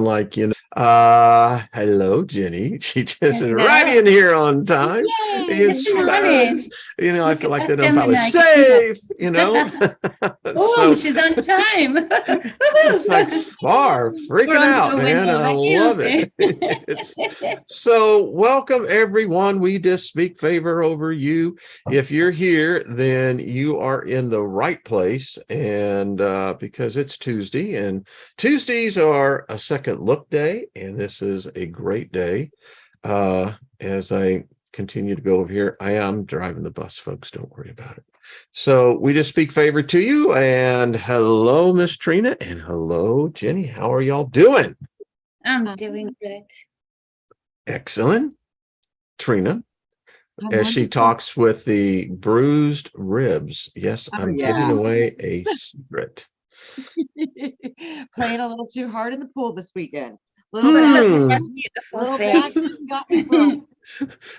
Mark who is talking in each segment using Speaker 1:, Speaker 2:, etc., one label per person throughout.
Speaker 1: like, hello, Jenny. She just is right
Speaker 2: Hello.
Speaker 1: in here on time.
Speaker 2: Yay,
Speaker 1: It's
Speaker 2: good morning.
Speaker 1: fast. I feel
Speaker 2: Look
Speaker 1: like
Speaker 2: at
Speaker 1: they're
Speaker 2: that
Speaker 1: probably
Speaker 2: Gemini.
Speaker 1: safe,
Speaker 2: Oh,
Speaker 1: So
Speaker 2: she's on time.
Speaker 1: it's like far
Speaker 2: We're
Speaker 1: freaking
Speaker 2: on to
Speaker 1: out,
Speaker 2: a win
Speaker 1: man. I love it. So welcome, everyone. We just speak favor over you. If you're here, then you are in the right place. And because it's Tuesday, and Tuesdays are a second look day, and this is a great day. As I continue to go over here, I am driving the bus, folks. Don't worry about it. So we just speak favor to you. And hello, Miss Trina, and hello, Jenny. How are y'all doing?
Speaker 2: I'm doing good.
Speaker 1: Excellent. Trina, as she talks with the bruised ribs. Yes, I'm giving away a secret.
Speaker 3: Playing a little too hard in the pool this weekend.
Speaker 2: Little
Speaker 3: bad got me broke.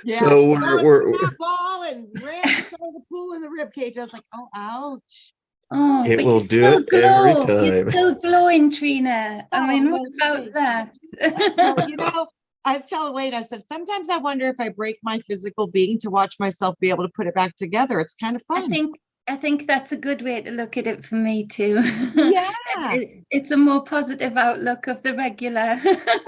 Speaker 3: Yeah.
Speaker 1: So we're
Speaker 3: that ball and ran inside the pool in the rib cage. I was like, oh, ouch.
Speaker 2: Oh,
Speaker 1: it
Speaker 2: but
Speaker 1: will do it every time.
Speaker 2: You're still glowing, Trina. I mean, what about that?
Speaker 3: Well, I was telling Wade, I said, sometimes I wonder if I break my physical being to watch myself be able to put it back together. It's kind of fun.
Speaker 2: I think that's a good way to look at it for me too.
Speaker 3: Yeah.
Speaker 2: It's a more positive outlook of the regular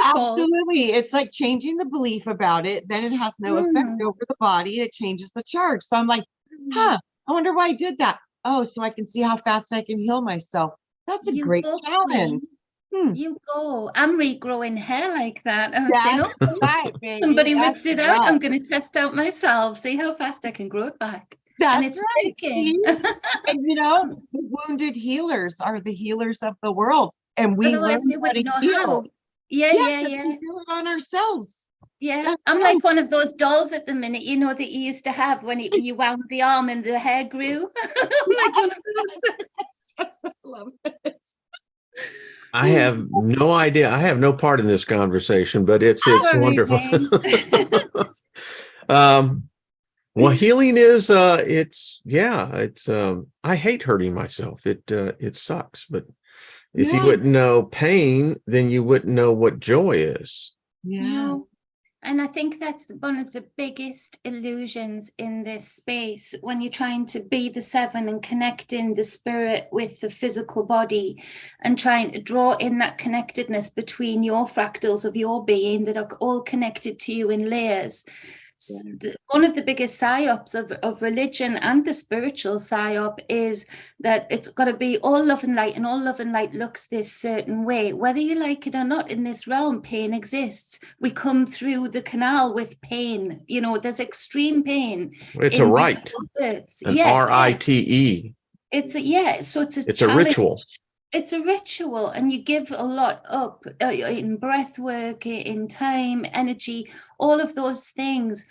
Speaker 3: Absolutely. It's like changing the belief about it. Then it has no effect over the body. It changes the charge. So I'm like, I wonder why I did that. Oh, so I can see how fast I can heal myself. That's a great challenge.
Speaker 2: You go. I'm regrowing hair like that. I'm
Speaker 3: saying,
Speaker 2: somebody whipped it out. I'm going to test out myself, see how fast I can grow it back.
Speaker 3: That's right. And the wounded healers are the healers of the world. And we learn how to heal.
Speaker 2: Yeah.
Speaker 3: We do it on ourselves.
Speaker 2: Yeah, that's I'm like one of those dolls at the minute, that you used to have when you wound the arm and the hair grew. I'm like one of those.
Speaker 3: I love it.
Speaker 1: I have no idea. I have no part in this conversation, but it's wonderful. Well, healing is I hate hurting myself. It sucks, but if you wouldn't know pain, then you wouldn't know what joy is.
Speaker 2: No. And I think that's one of the biggest illusions in this space when you're trying to be the seven and connecting the spirit with the physical body and trying to draw in that connectedness between your fractals of your being that are all connected to you in layers. One of the biggest psyops of religion and the spiritual psyop is that it's got to be all love and light, and all love and light looks this certain way. Whether you like it or not, in this realm, pain exists. We come through the canal with pain. There's extreme pain.
Speaker 1: It's a rite. An R-I-T-E.
Speaker 2: It's
Speaker 1: a ritual.
Speaker 2: It's a ritual, and you give a lot up in breath work, in time, energy, all of those things.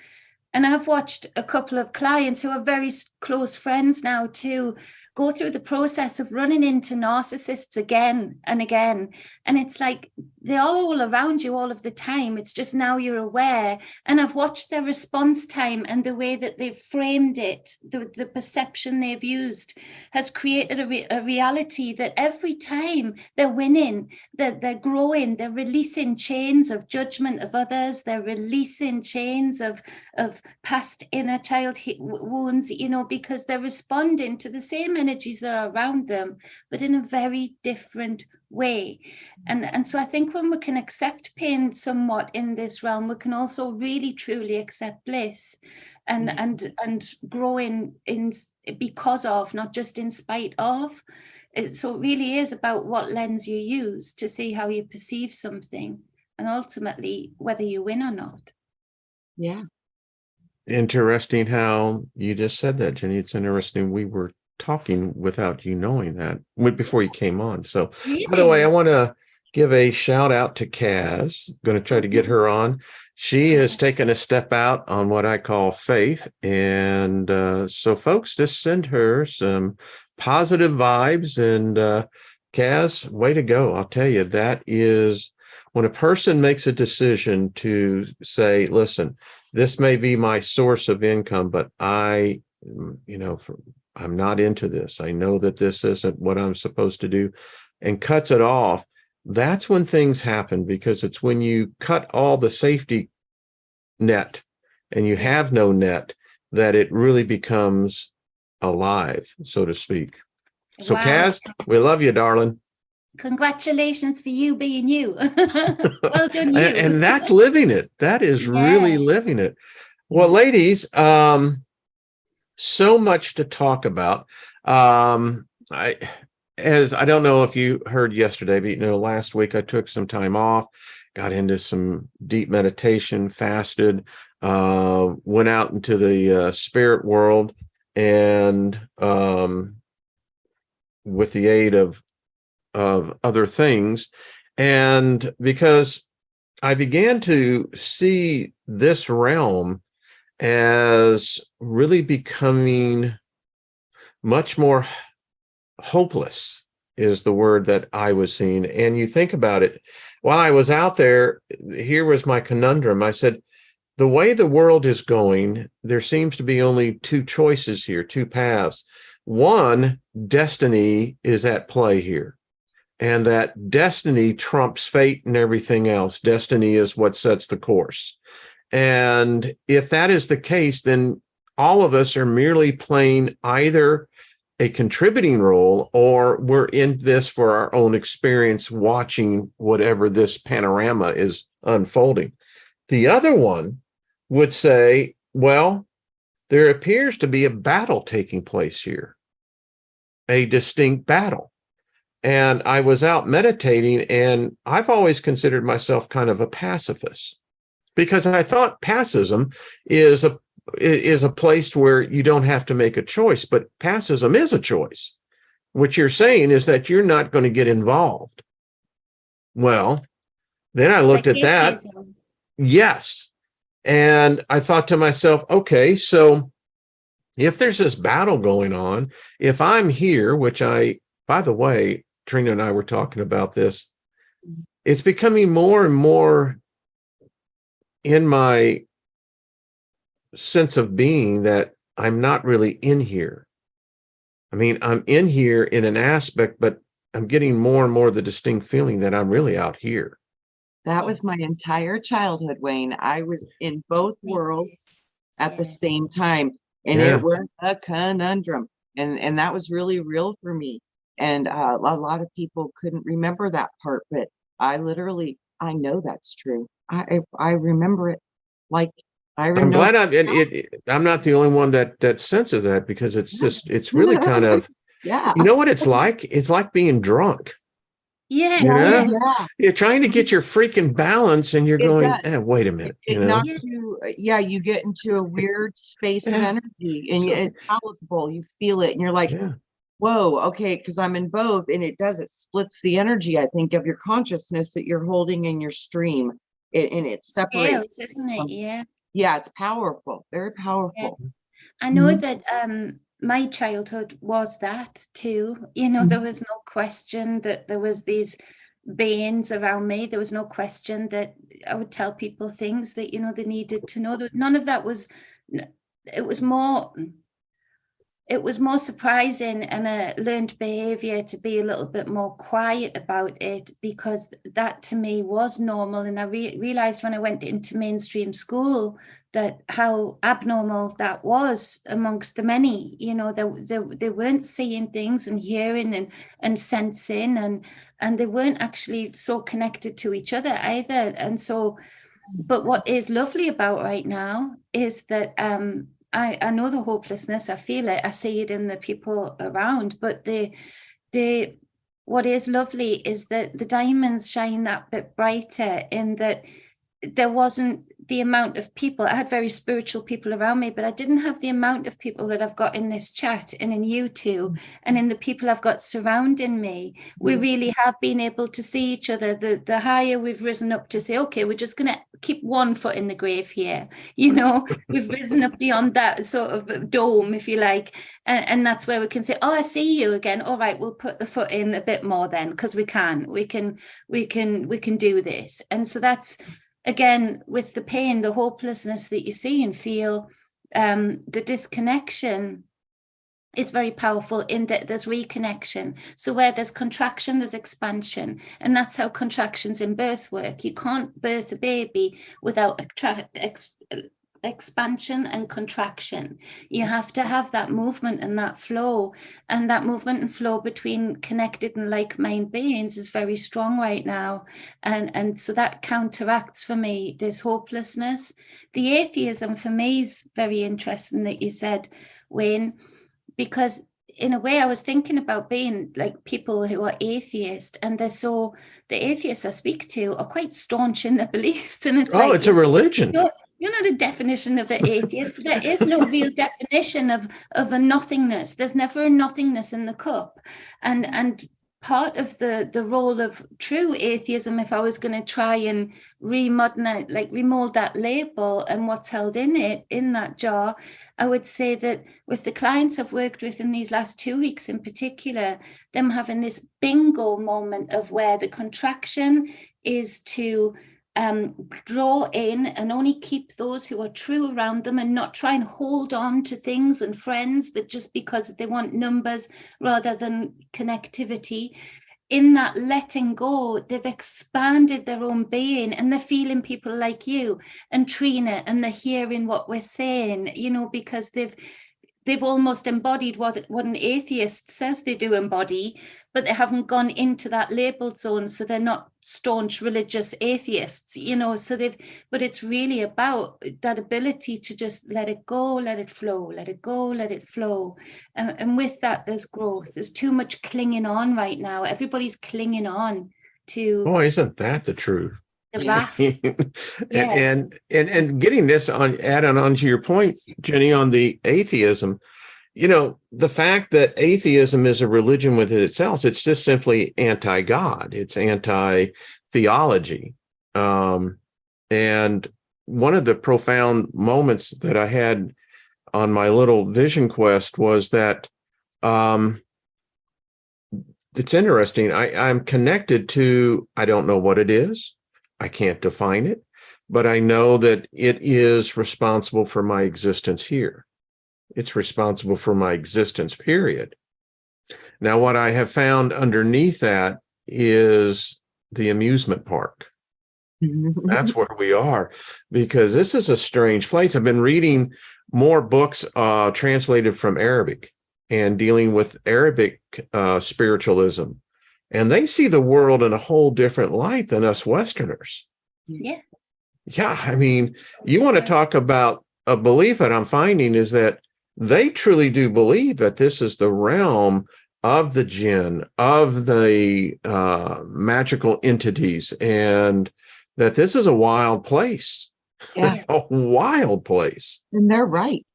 Speaker 2: And I've watched a couple of clients who are very close friends now too go through the process of running into narcissists again and again. And it's like they're all around you all of the time. It's just now you're aware. And I've watched their response time and the way that they've framed it, the perception they've used has created a reality that every time they're winning, they're growing, they're releasing chains of judgment of others, they're releasing chains of past inner child wounds, because they're responding to the same energies that are around them, but in a very different way. And so I think when we can accept pain somewhat in this realm, we can also really truly accept bliss and grow in because of, not just in spite of. So it really is about what lens you use to see how you perceive something, and ultimately whether you win or not.
Speaker 3: Yeah.
Speaker 1: Interesting how you just said that, Jenny. It's interesting. We were talking without you knowing that before you came on. So, by the way, I want to give a shout out to Kaz. Going to try to get her on. She has taken a step out on what I call faith. And so, folks, just send her some positive vibes. And Kaz, way to go. I'll tell you, that is when a person makes a decision to say, listen, this may be my source of income, but I'm not into this. I know that this isn't what I'm supposed to do, and cuts it off. that's when things happen, because it's when you cut all the safety net and you have no net that it really becomes alive, so to speak. So
Speaker 2: Wow.
Speaker 1: Kaz, we love you, darling.
Speaker 2: Congratulations for you being you. Well done, you.
Speaker 1: And that's living it. That is really
Speaker 2: Yeah.
Speaker 1: living it. Well, ladies, so much to talk about. I don't know if you heard yesterday, but last week I took some time off, got into some deep meditation, fasted, went out into the spirit world, and with the aid of other things. And because I began to see this realm as really becoming much more hopeless, is the word that I was seeing. And you think about it, while I was out there, here was my conundrum. I said, the way the world is going, there seems to be only two choices here, two paths. One, destiny is at play here, and that destiny trumps fate and everything else. Destiny is what sets the course. And if that is the case, then all of us are merely playing either a contributing role, or we're in this for our own experience, watching whatever this panorama is unfolding. The other one would say, well, there appears to be a battle taking place here, a distinct battle. And I was out meditating, and I've always considered myself kind of a pacifist, because I thought pacifism is a place where you don't have to make a choice, but pacifism is a choice. What you're saying is that you're not going to get involved. Well, then I looked at that. Yes. And I thought to myself, okay, so if there's this battle going on, if I'm here, which by the way, Trina and I were talking about this, it's becoming more and more in my sense of being that I'm not really in here. I mean, I'm in here in an aspect, but I'm getting more and more the distinct feeling that I'm really out here.
Speaker 3: That was my entire childhood, Wayne. I was in both worlds at the same time, and it was a conundrum, and that was really real for me. And a lot of people couldn't remember that part, but I know that's true. I remember it like I remember.
Speaker 1: I'm glad I'm not the only one that senses that, because it's really kind of,
Speaker 3: yeah.
Speaker 1: You know what it's like? It's like being drunk.
Speaker 2: Yeah.
Speaker 1: You know?
Speaker 3: Yeah.
Speaker 1: You're trying to get your freaking balance, and you're going, wait a minute.
Speaker 3: It knocks you, you get into a weird space of energy, and it's palatable. You feel it, and you're like, whoa, okay, because I'm in both, and it splits the energy, I think, of your consciousness that you're holding in your stream. And it separates,
Speaker 2: scales, isn't it?
Speaker 3: Yeah, it's powerful, very powerful.
Speaker 2: I know that my childhood was that too. There was no question that there was these beings around me. There was no question that I would tell people things that they needed to know. None of that was. It was more surprising and a learned behavior to be a little bit more quiet about it, because that to me was normal. And I realized when I went into mainstream school that how abnormal that was amongst the many. They weren't seeing things and hearing and sensing, and they weren't actually so connected to each other either. And so, but what is lovely about right now is that I know the hopelessness. I feel it. I see it in the people around. But what is lovely is that the diamonds shine that bit brighter, in that there wasn't the amount of people. I had very spiritual people around me, but I didn't have the amount of people that I've got in this chat and in you two and in the people I've got surrounding me. We really have been able to see each other. The higher we've risen up to say, okay, we're just going to keep one foot in the grave here. We've risen up beyond that sort of dome, if you like. And that's where we can say, oh, I see you again. All right, we'll put the foot in a bit more then, because we can do this. And so that's, again, with the pain, the hopelessness that you see and feel, the disconnection is very powerful in that there's reconnection. So where there's contraction, there's expansion. And that's how contractions in birth work. You can't birth a baby without expansion and contraction. You have to have that movement and that flow. And that movement and flow between connected and like-minded beings is very strong right now. And so that counteracts for me this hopelessness. The atheism for me is very interesting that you said, Wayne, because in a way I was thinking about being like people who are atheist, and the atheists I speak to are quite staunch in their beliefs. And it's
Speaker 1: it's a religion.
Speaker 2: You're not a definition of an atheist. There is no real definition of a nothingness. There's never a nothingness in the cup. And part of the role of true atheism, if I was going to try and remold that label and what's held in it, in that jar, I would say that with the clients I've worked with in these last 2 weeks in particular, them having this bingo moment of where the contraction is to draw in and only keep those who are true around them, and not try and hold on to things and friends that just because they want numbers rather than connectivity. In that letting go, they've expanded their own being, and they're feeling people like you and Trina, and they're hearing what we're saying, because they've almost embodied what an atheist says they do embody, but they haven't gone into that labeled zone, so they're not staunch religious atheists, but it's really about that ability to just let it go, let it flow, let it go, let it flow. And with that, there's growth. There's too much clinging on right now. Everybody's clinging on to.
Speaker 1: Boy, isn't that the truth?
Speaker 2: The raft.
Speaker 1: and getting this adding on to your point, Jenny, on the atheism, the fact that atheism is a religion within itself, it's just simply anti-God. It's anti-theology. And one of the profound moments that I had on my little vision quest was that it's interesting. I'm connected to, I don't know what it is. I can't define it, but I know that it is responsible for my existence here. It's responsible for my existence, period. Now, what I have found underneath that is the amusement park. That's where we are, because this is a strange place. I've been reading more books translated from Arabic and dealing with Arabic spiritualism. And they see the world in a whole different light than us Westerners.
Speaker 2: Yeah.
Speaker 1: Yeah. I mean, you want to talk about a belief that I'm finding is that they truly do believe that this is the realm of the jinn, of the magical entities, and that this is a wild place.
Speaker 3: Yeah.
Speaker 1: A wild place.
Speaker 3: And they're right.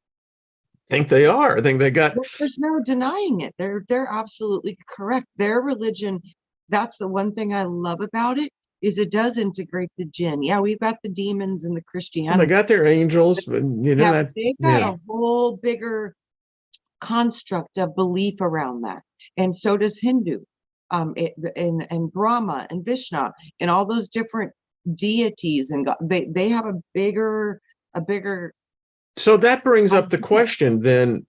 Speaker 1: I think they are. I think they got.
Speaker 3: There's no denying it. They're absolutely correct. Their religion, that's the one thing I love about it, is it does integrate the jinn. Yeah, we've got the demons and the Christianity.
Speaker 1: Well, they got their angels, but
Speaker 3: they've got a whole bigger construct of belief around that. And so does Hindu, and Brahma and Vishnu and all those different deities, and God, they have a bigger.
Speaker 1: So that brings up the question, then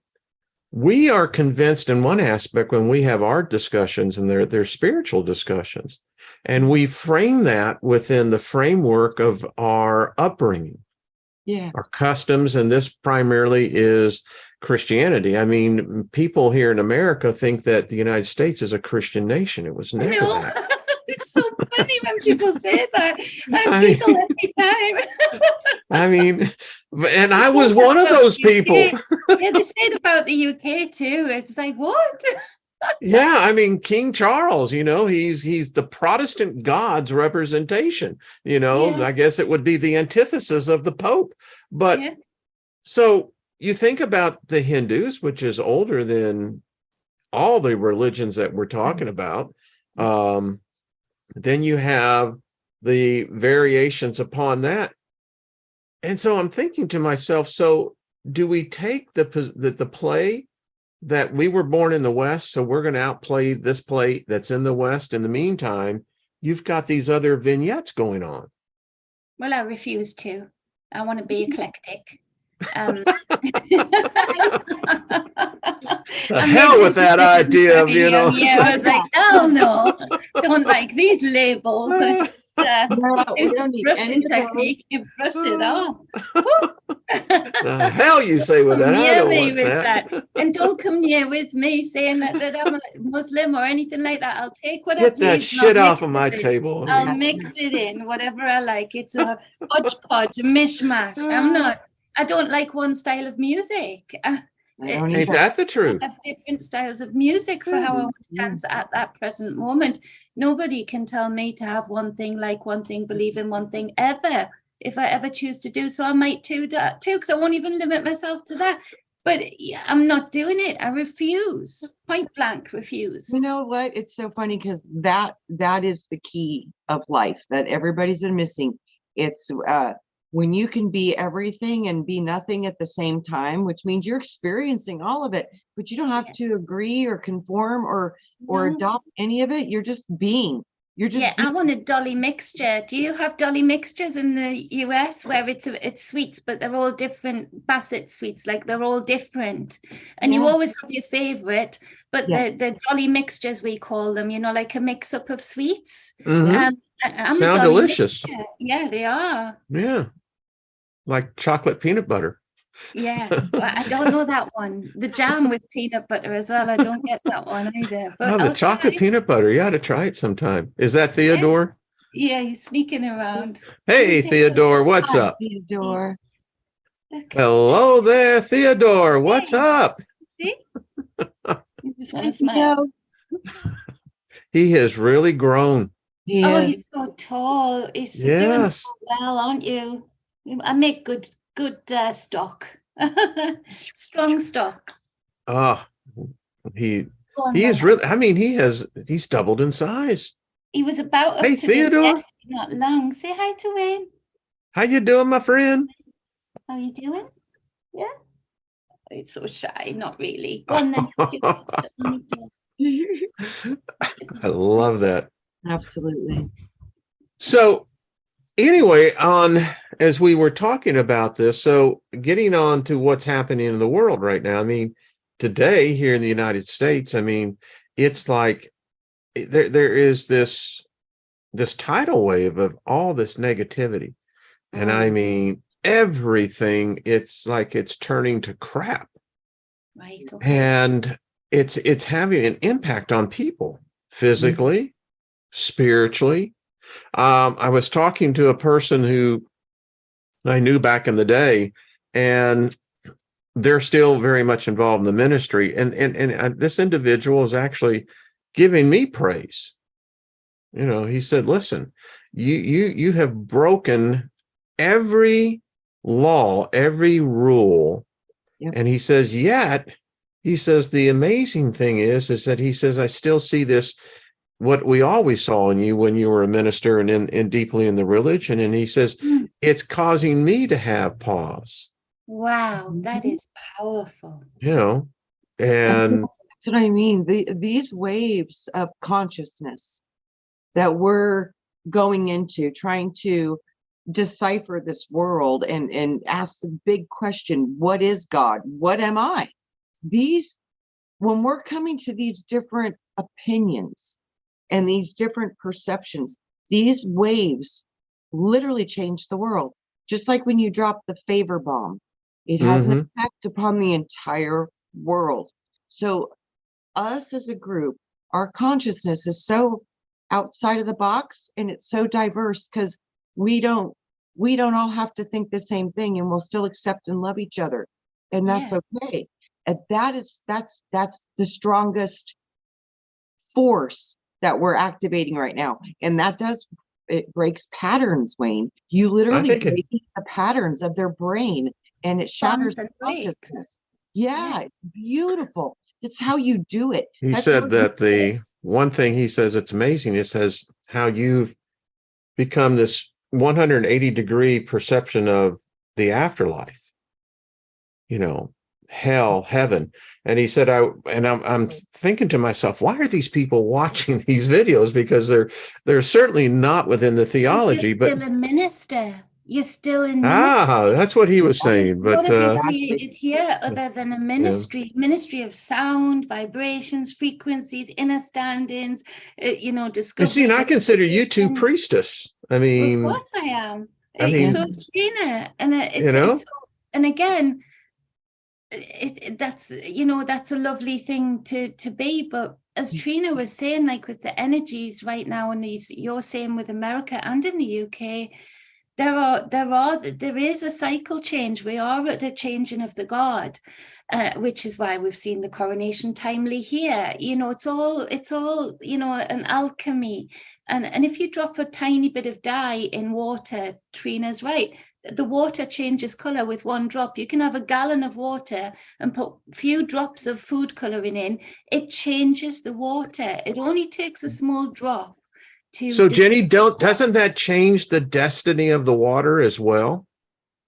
Speaker 1: we are convinced in one aspect when we have our discussions, and they're spiritual discussions, and we frame that within the framework of our upbringing, our customs, and this primarily is Christianity. I mean, people here in America think that the United States is a Christian nation. It was never that.
Speaker 2: It's so funny when people say that. I giggle every time.
Speaker 1: I mean, and I was one of those people.
Speaker 2: Yeah, they say it about the UK too. It's like, what?
Speaker 1: Yeah, I mean, King Charles, he's the Protestant God's representation. I guess it would be the antithesis of the Pope. But so you think about the Hindus, which is older than all the religions that we're talking about. Then you have the variations upon that. And so I'm thinking to myself, so do we take the play that we were born in the West, so we're going to outplay this play that's in the West? In the meantime, you've got these other vignettes going on.
Speaker 2: Well, I refuse to. I want to be eclectic.
Speaker 1: The hell with that idea of,
Speaker 2: Yeah, I was like, oh no, don't like these labels.
Speaker 3: No, we
Speaker 2: Use
Speaker 3: don't
Speaker 2: the
Speaker 3: need
Speaker 2: brushing
Speaker 3: any of those.
Speaker 2: technique, you brush it off.
Speaker 1: The hell you say with that?
Speaker 2: Come
Speaker 1: I
Speaker 2: near
Speaker 1: don't
Speaker 2: me
Speaker 1: want
Speaker 2: with
Speaker 1: that.
Speaker 2: And don't come near with me saying that I'm a Muslim or anything like that. I'll take what I
Speaker 1: Get that
Speaker 2: please and I'll
Speaker 1: shit off
Speaker 2: mix
Speaker 1: of my
Speaker 2: it in.
Speaker 1: table.
Speaker 2: I'll mix it in, whatever I like. It's a hodgepodge, a mishmash. I don't like one style of music.
Speaker 3: I don't
Speaker 1: Ain't
Speaker 3: either.
Speaker 1: that the
Speaker 2: I
Speaker 1: truth?
Speaker 2: have different styles of music for how I want to dance at that present moment. Nobody can tell me to have one thing, like one thing, believe in one thing ever. If I ever choose to do so, I might do that too, because I won't even limit myself to that. But I'm not doing it. I refuse, point blank refuse.
Speaker 3: You know what? It's so funny because that is the key of life that everybody's been missing. It's when you can be everything and be nothing at the same time, which means you're experiencing all of it, but you don't have to agree or conform or adopt any of it. You're just being. You're just
Speaker 2: I want a dolly mixture. Do you have dolly mixtures in the US where it's sweets, but they're all different Bassett sweets, like they're all different, and you always have your favorite, but the dolly mixtures, we call them, like a mix up of sweets.
Speaker 1: Mhm.
Speaker 2: I'm
Speaker 1: Sound
Speaker 2: a dolly
Speaker 1: delicious.
Speaker 2: mixture. Yeah, they are.
Speaker 1: Yeah. Like chocolate peanut butter.
Speaker 2: Yeah, well, I don't know that one. The jam with peanut butter as well. I don't get that one either. But
Speaker 1: Oh, the
Speaker 2: I'll try
Speaker 1: chocolate
Speaker 2: it.
Speaker 1: peanut butter. You ought to try it sometime. Is that Theodore?
Speaker 2: Yeah, he's sneaking around.
Speaker 1: Hey, Theodore, what's
Speaker 3: Hi,
Speaker 1: up?
Speaker 3: Theodore.
Speaker 1: Hello there, Theodore. What's up?
Speaker 2: See? You just want to smile.
Speaker 1: He has really grown.
Speaker 2: Oh, he's so tall. He's doing so well, aren't you? I make good stock. Strong stock.
Speaker 1: Oh, he is really, I mean, he's doubled in size.
Speaker 2: He was about up
Speaker 1: Hey,
Speaker 2: to
Speaker 1: Theodore.
Speaker 2: the not long. Say hi to Wayne.
Speaker 1: How you doing, my friend?
Speaker 2: How you doing? Yeah. It's so shy, not really. Go on then.
Speaker 1: I love that.
Speaker 3: Absolutely.
Speaker 1: So anyway, as we were talking about this, so getting on to what's happening in the world right now. I mean, today here in the United States, I mean, it's like there is this tidal wave of all this negativity. And I mean, everything, it's like it's turning to crap.
Speaker 2: Right. Okay.
Speaker 1: And it's having an impact on people physically, spiritually. I was talking to a person who I knew back in the day, and they're still very much involved in the ministry. And this individual is actually giving me praise. He said, listen, you have broken every law, every rule. Yep. And he says, yet, he says, the amazing thing is that he says, I still see this, what we always saw in you when you were a minister and in deeply in the religion. And he says, it's causing me to have pause.
Speaker 2: Wow, that is powerful.
Speaker 1: And
Speaker 3: that's what I mean. These waves of consciousness that we're going into, trying to decipher this world and ask the big question, what is God? What am I? When we're coming to these different opinions and these different perceptions, these waves literally change the world. Just like when you drop the favor bomb, it has an effect upon the entire world. So us as a group, our consciousness is so outside of the box, and it's so diverse because we don't all have to think the same thing, and we'll still accept and love each other, and that's okay. And that's the strongest force that we're activating right now, and it breaks patterns, Wayne. You literally break the patterns of their brain, and it shatters the consciousness. Yeah, it's beautiful. It's how you do it.
Speaker 1: He said that the one thing he says it's amazing, it says how you've become this 180-degree perception of the afterlife, hell, heaven. And he said, I'm thinking to myself, why are these people watching these videos? Because they're certainly not within the theology.
Speaker 2: You're still a minister. you're still in ministry.
Speaker 1: That's what he was saying.
Speaker 2: What
Speaker 1: But
Speaker 2: have you created here other than a
Speaker 1: yeah.
Speaker 2: ministry of sound, vibrations, frequencies, inner standings,
Speaker 1: And
Speaker 2: discovery.
Speaker 1: see, and I consider you two priestess. I
Speaker 2: Of
Speaker 1: mean,
Speaker 2: course I am.
Speaker 1: I mean,
Speaker 2: So it's Trina, and
Speaker 1: you know,
Speaker 2: and again, that's that's a lovely thing to be. But as Trina was saying, like with the energies right now, and you're saying with America and in the UK, there is a cycle change. We are at the changing of the guard, which is why we've seen the coronation timely here. It's all an alchemy. And if you drop a tiny bit of dye in water, Trina's right, the water changes color with one drop. You can have a gallon of water and put a few drops of food coloring in. It changes the water. It only takes a small drop.
Speaker 1: So Jenny, doesn't that change the destiny of the water as well?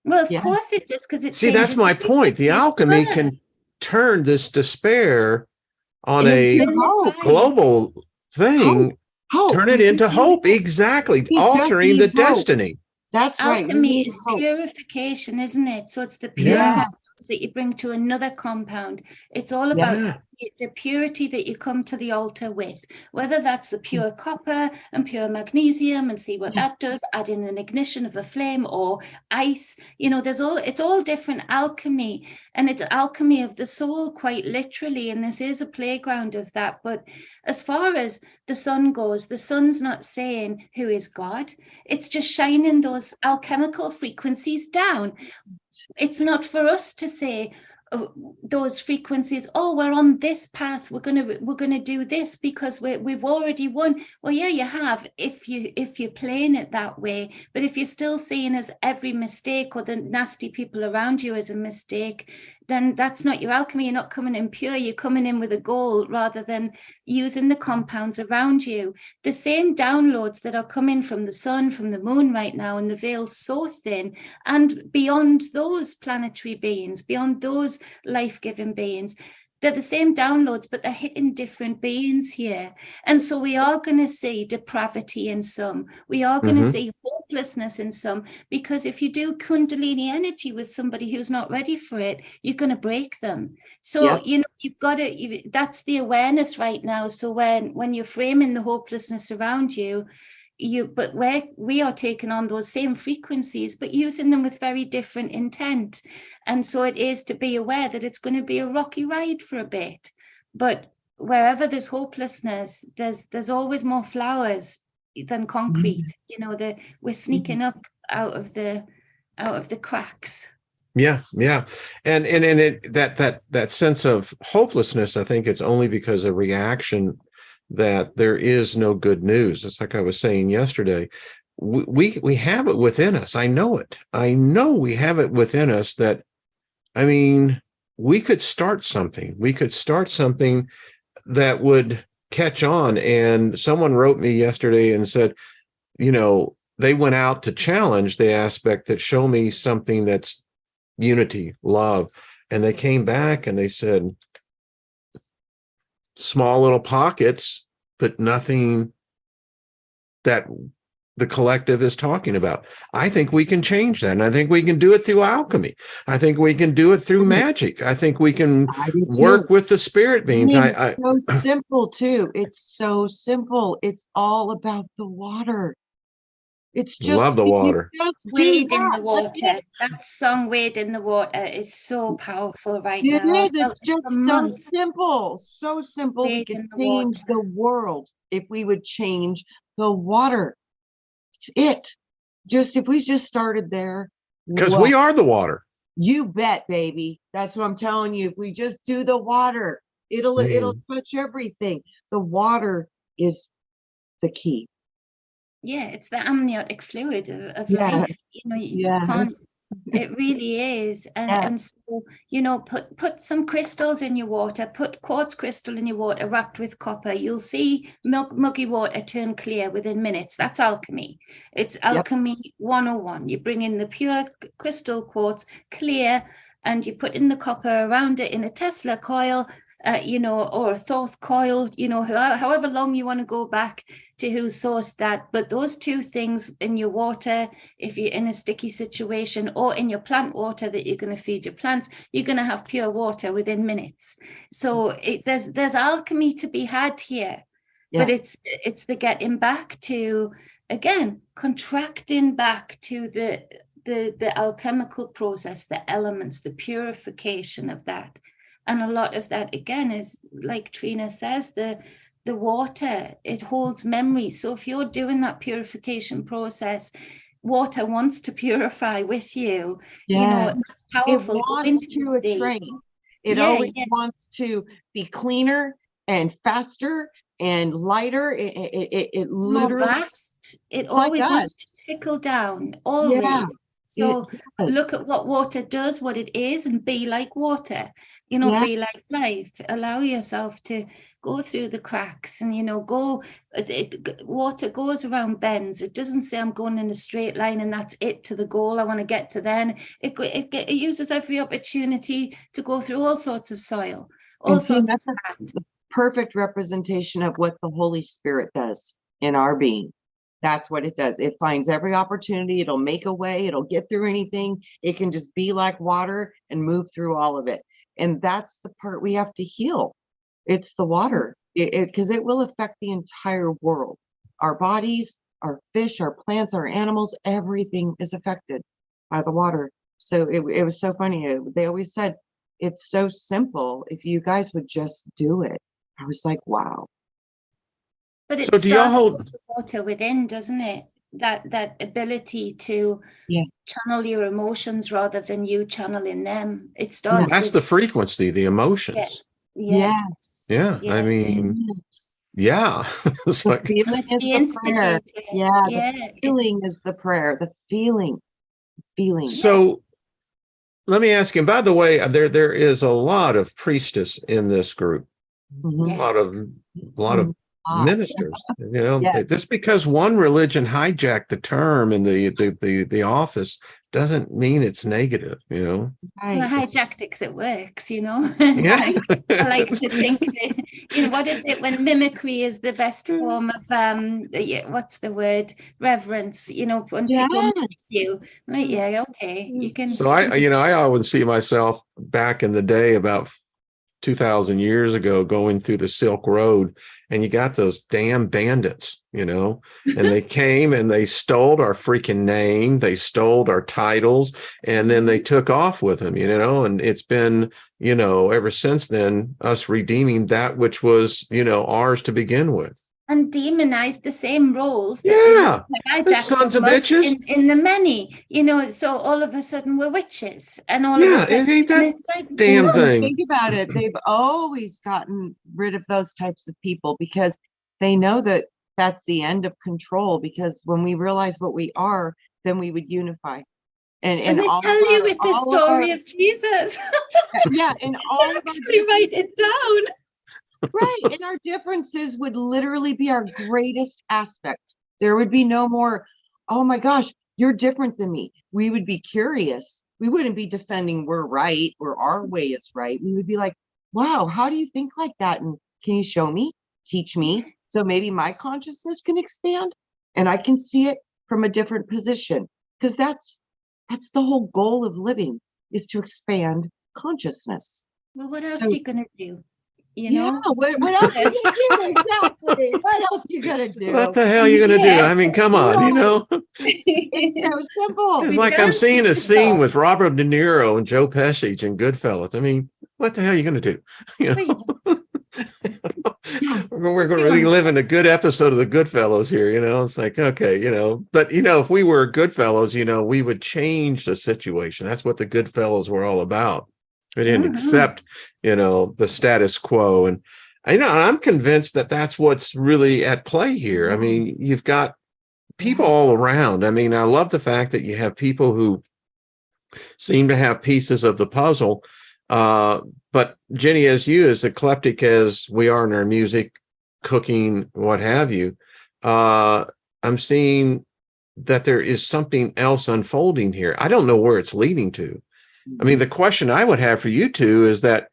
Speaker 2: Well, of course it does, because it
Speaker 1: See, that's my point. The alchemy can turn this despair on a global thing, turn it into hope. Exactly. Altering the destiny.
Speaker 3: That's right.
Speaker 2: Alchemy is purification, isn't it? So it's the pure compounds that you bring to another compound. It's all about the purity that you come to the altar with, whether that's the pure copper and pure magnesium, and see what that does, add in an ignition of a flame, or ice. It's all different alchemy, and it's alchemy of the soul, quite literally. And this is a playground of that. But as far as the sun goes, the sun's not saying who is God. It's just shining those alchemical frequencies down. It's not for us to say those frequencies, we're on this path, we're gonna do this because we've already won. Well, yeah, you have, if you're playing it that way. But if you're still seeing as every mistake or the nasty people around you as a mistake, then that's not your alchemy. You're not coming in pure. You're coming in with a goal rather than using the compounds around you. The same downloads that are coming from the sun, from the moon right now, and the veil's so thin, and beyond those planetary beings, beyond those life-giving beings, they're the same downloads, but they're hitting different beings here. And so we are going to see depravity in some. We are going to see hopelessness in some, because if you do Kundalini energy with somebody who's not ready for it, you're going to break them. So, you've got to, that's the awareness right now. So when you're framing the hopelessness around you, but we are taking on those same frequencies, but using them with very different intent. And so it is to be aware that it's going to be a rocky ride for a bit. But wherever there's hopelessness, there's always more flowers than concrete. We're sneaking up out of the cracks.
Speaker 1: Yeah. And that sense of hopelessness, I think it's only because of reaction that there is no good news. It's like I was saying yesterday, we have it within us. I know it. I know we have it within us that, I mean, we could start something. We could start something that would catch on. And someone wrote me yesterday and said, they went out to challenge the aspect that show me something that's unity, love. And they came back and they said, small little pockets, but nothing that the collective is talking about. I think we can change that. And I think we can do it through alchemy. I think we can do it through magic. I think we can work with the spirit beings.
Speaker 3: It's so simple too. It's so simple. It's all about the water. It's just
Speaker 1: love the water.
Speaker 2: Wade in the water. That song "Wade in the Water" is so powerful right now.
Speaker 3: It is. It's just so simple. So simple. We could change the world if we would change the water. It's it. Just if we just started there.
Speaker 1: Because we are the water.
Speaker 3: You bet, baby. That's what I'm telling you. If we just do the water, it'll touch everything. The water is the key.
Speaker 2: Yeah, it's the amniotic fluid of life. It really is. And so, put some crystals in your water, put quartz crystal in your water wrapped with copper. You'll see muggy water turn clear within minutes. That's alchemy. It's alchemy 101. You bring in the pure crystal quartz, clear, and you put in the copper around it in a Tesla coil, or a thoth coil, however long you want to go back to who sourced that. But those two things in your water, if you're in a sticky situation, or in your plant water that you're going to feed your plants, you're going to have pure water within minutes. So there's alchemy to be had here.
Speaker 3: Yes.
Speaker 2: But it's the getting back to, again, contracting back to the alchemical process, the elements, the purification of that. And a lot of that, again, is like Trina says, the water, it holds memory. So if you're doing that purification process, water wants to purify with you.
Speaker 3: Yes.
Speaker 2: It's powerful.
Speaker 3: It wants to train. It always wants to be cleaner and faster and lighter. It literally,
Speaker 2: more vast. It always wants to trickle down. Always.
Speaker 3: Yeah.
Speaker 2: So look at what water does, what it is, and be like water, be like life. Allow yourself to go through the cracks and, water goes around bends. It doesn't say I'm going in a straight line and that's it to the goal I want to get to then. It uses every opportunity to go through all sorts of soil.
Speaker 3: That's the perfect representation of what the Holy Spirit does in our being. That's what it does. It finds every opportunity. It'll make a way. It'll get through anything. It can just be like water and move through all of it. And that's the part we have to heal. It's the water, because it will affect the entire world. Our bodies, our fish, our plants, our animals, everything is affected by the water. So it was so funny. They always said, it's so simple. If you guys would just do it. I was like, wow.
Speaker 2: But it starts with the water within, doesn't it? That ability to channel your emotions rather than you channeling them. It starts.
Speaker 1: That's the frequency, the emotions.
Speaker 3: Yes.
Speaker 1: Yeah. I mean, it's like
Speaker 3: feeling is the prayer. The feeling is the prayer. The feeling.
Speaker 1: So let me ask you. And by the way, there is a lot of priestess in this group.
Speaker 3: Mm-hmm.
Speaker 1: A lot of ministers, just because one religion hijacked the term in the office doesn't mean it's negative,
Speaker 2: Well, I hijacked it because it works, I like to think that, what is it when mimicry is the best form of what's the word, reverence, when people mimic you, like, you can.
Speaker 1: So I always see myself back in the day about 2,000 years ago going through the Silk Road, and you got those damn bandits, and they came and they stole our freaking name, they stole our titles, and then they took off with them, and it's been, ever since then, us redeeming that which was, ours to begin with.
Speaker 2: And demonized the same roles that
Speaker 1: the sons of bitches
Speaker 2: in the many, so all of a sudden we're witches, and all of a sudden
Speaker 1: it ain't that damn thing.
Speaker 3: Think about it. They've always gotten rid of those types of people because they know that that's the end of control, because when we realize what we are, then we would unify. And
Speaker 2: they tell you with the story of Jesus.
Speaker 3: And all
Speaker 2: actually write it down.
Speaker 3: Right. And our differences would literally be our greatest aspect. There would be no more, oh my gosh, you're different than me. We would be curious. We wouldn't be defending we're right or our way is right. We would be like, wow, how do you think like that? And can you show me, teach me? So maybe my consciousness can expand and I can see it from a different position. Because that's the whole goal of living, is to expand consciousness.
Speaker 2: Well, what else are you going to do?
Speaker 3: What else are you gonna do? Exactly. What else are you gonna do?
Speaker 1: What the hell are you gonna do? I mean, come on,
Speaker 3: It's so simple.
Speaker 1: It's like I'm seeing a scene with Robert De Niro and Joe Pesci and Goodfellows. I mean, what the hell are you gonna do? We're going to really live in a good episode of the Goodfellows here. It's like, okay, but if we were Goodfellows, we would change the situation. That's what the Goodfellows were all about. We didn't accept, the status quo. And I'm convinced that that's what's really at play here. I mean, you've got people all around. I mean, I love the fact that you have people who seem to have pieces of the puzzle. But Jenny, as eclectic as we are in our music, cooking, what have you, I'm seeing that there is something else unfolding here. I don't know where it's leading to. I mean, the question I would have for you two is that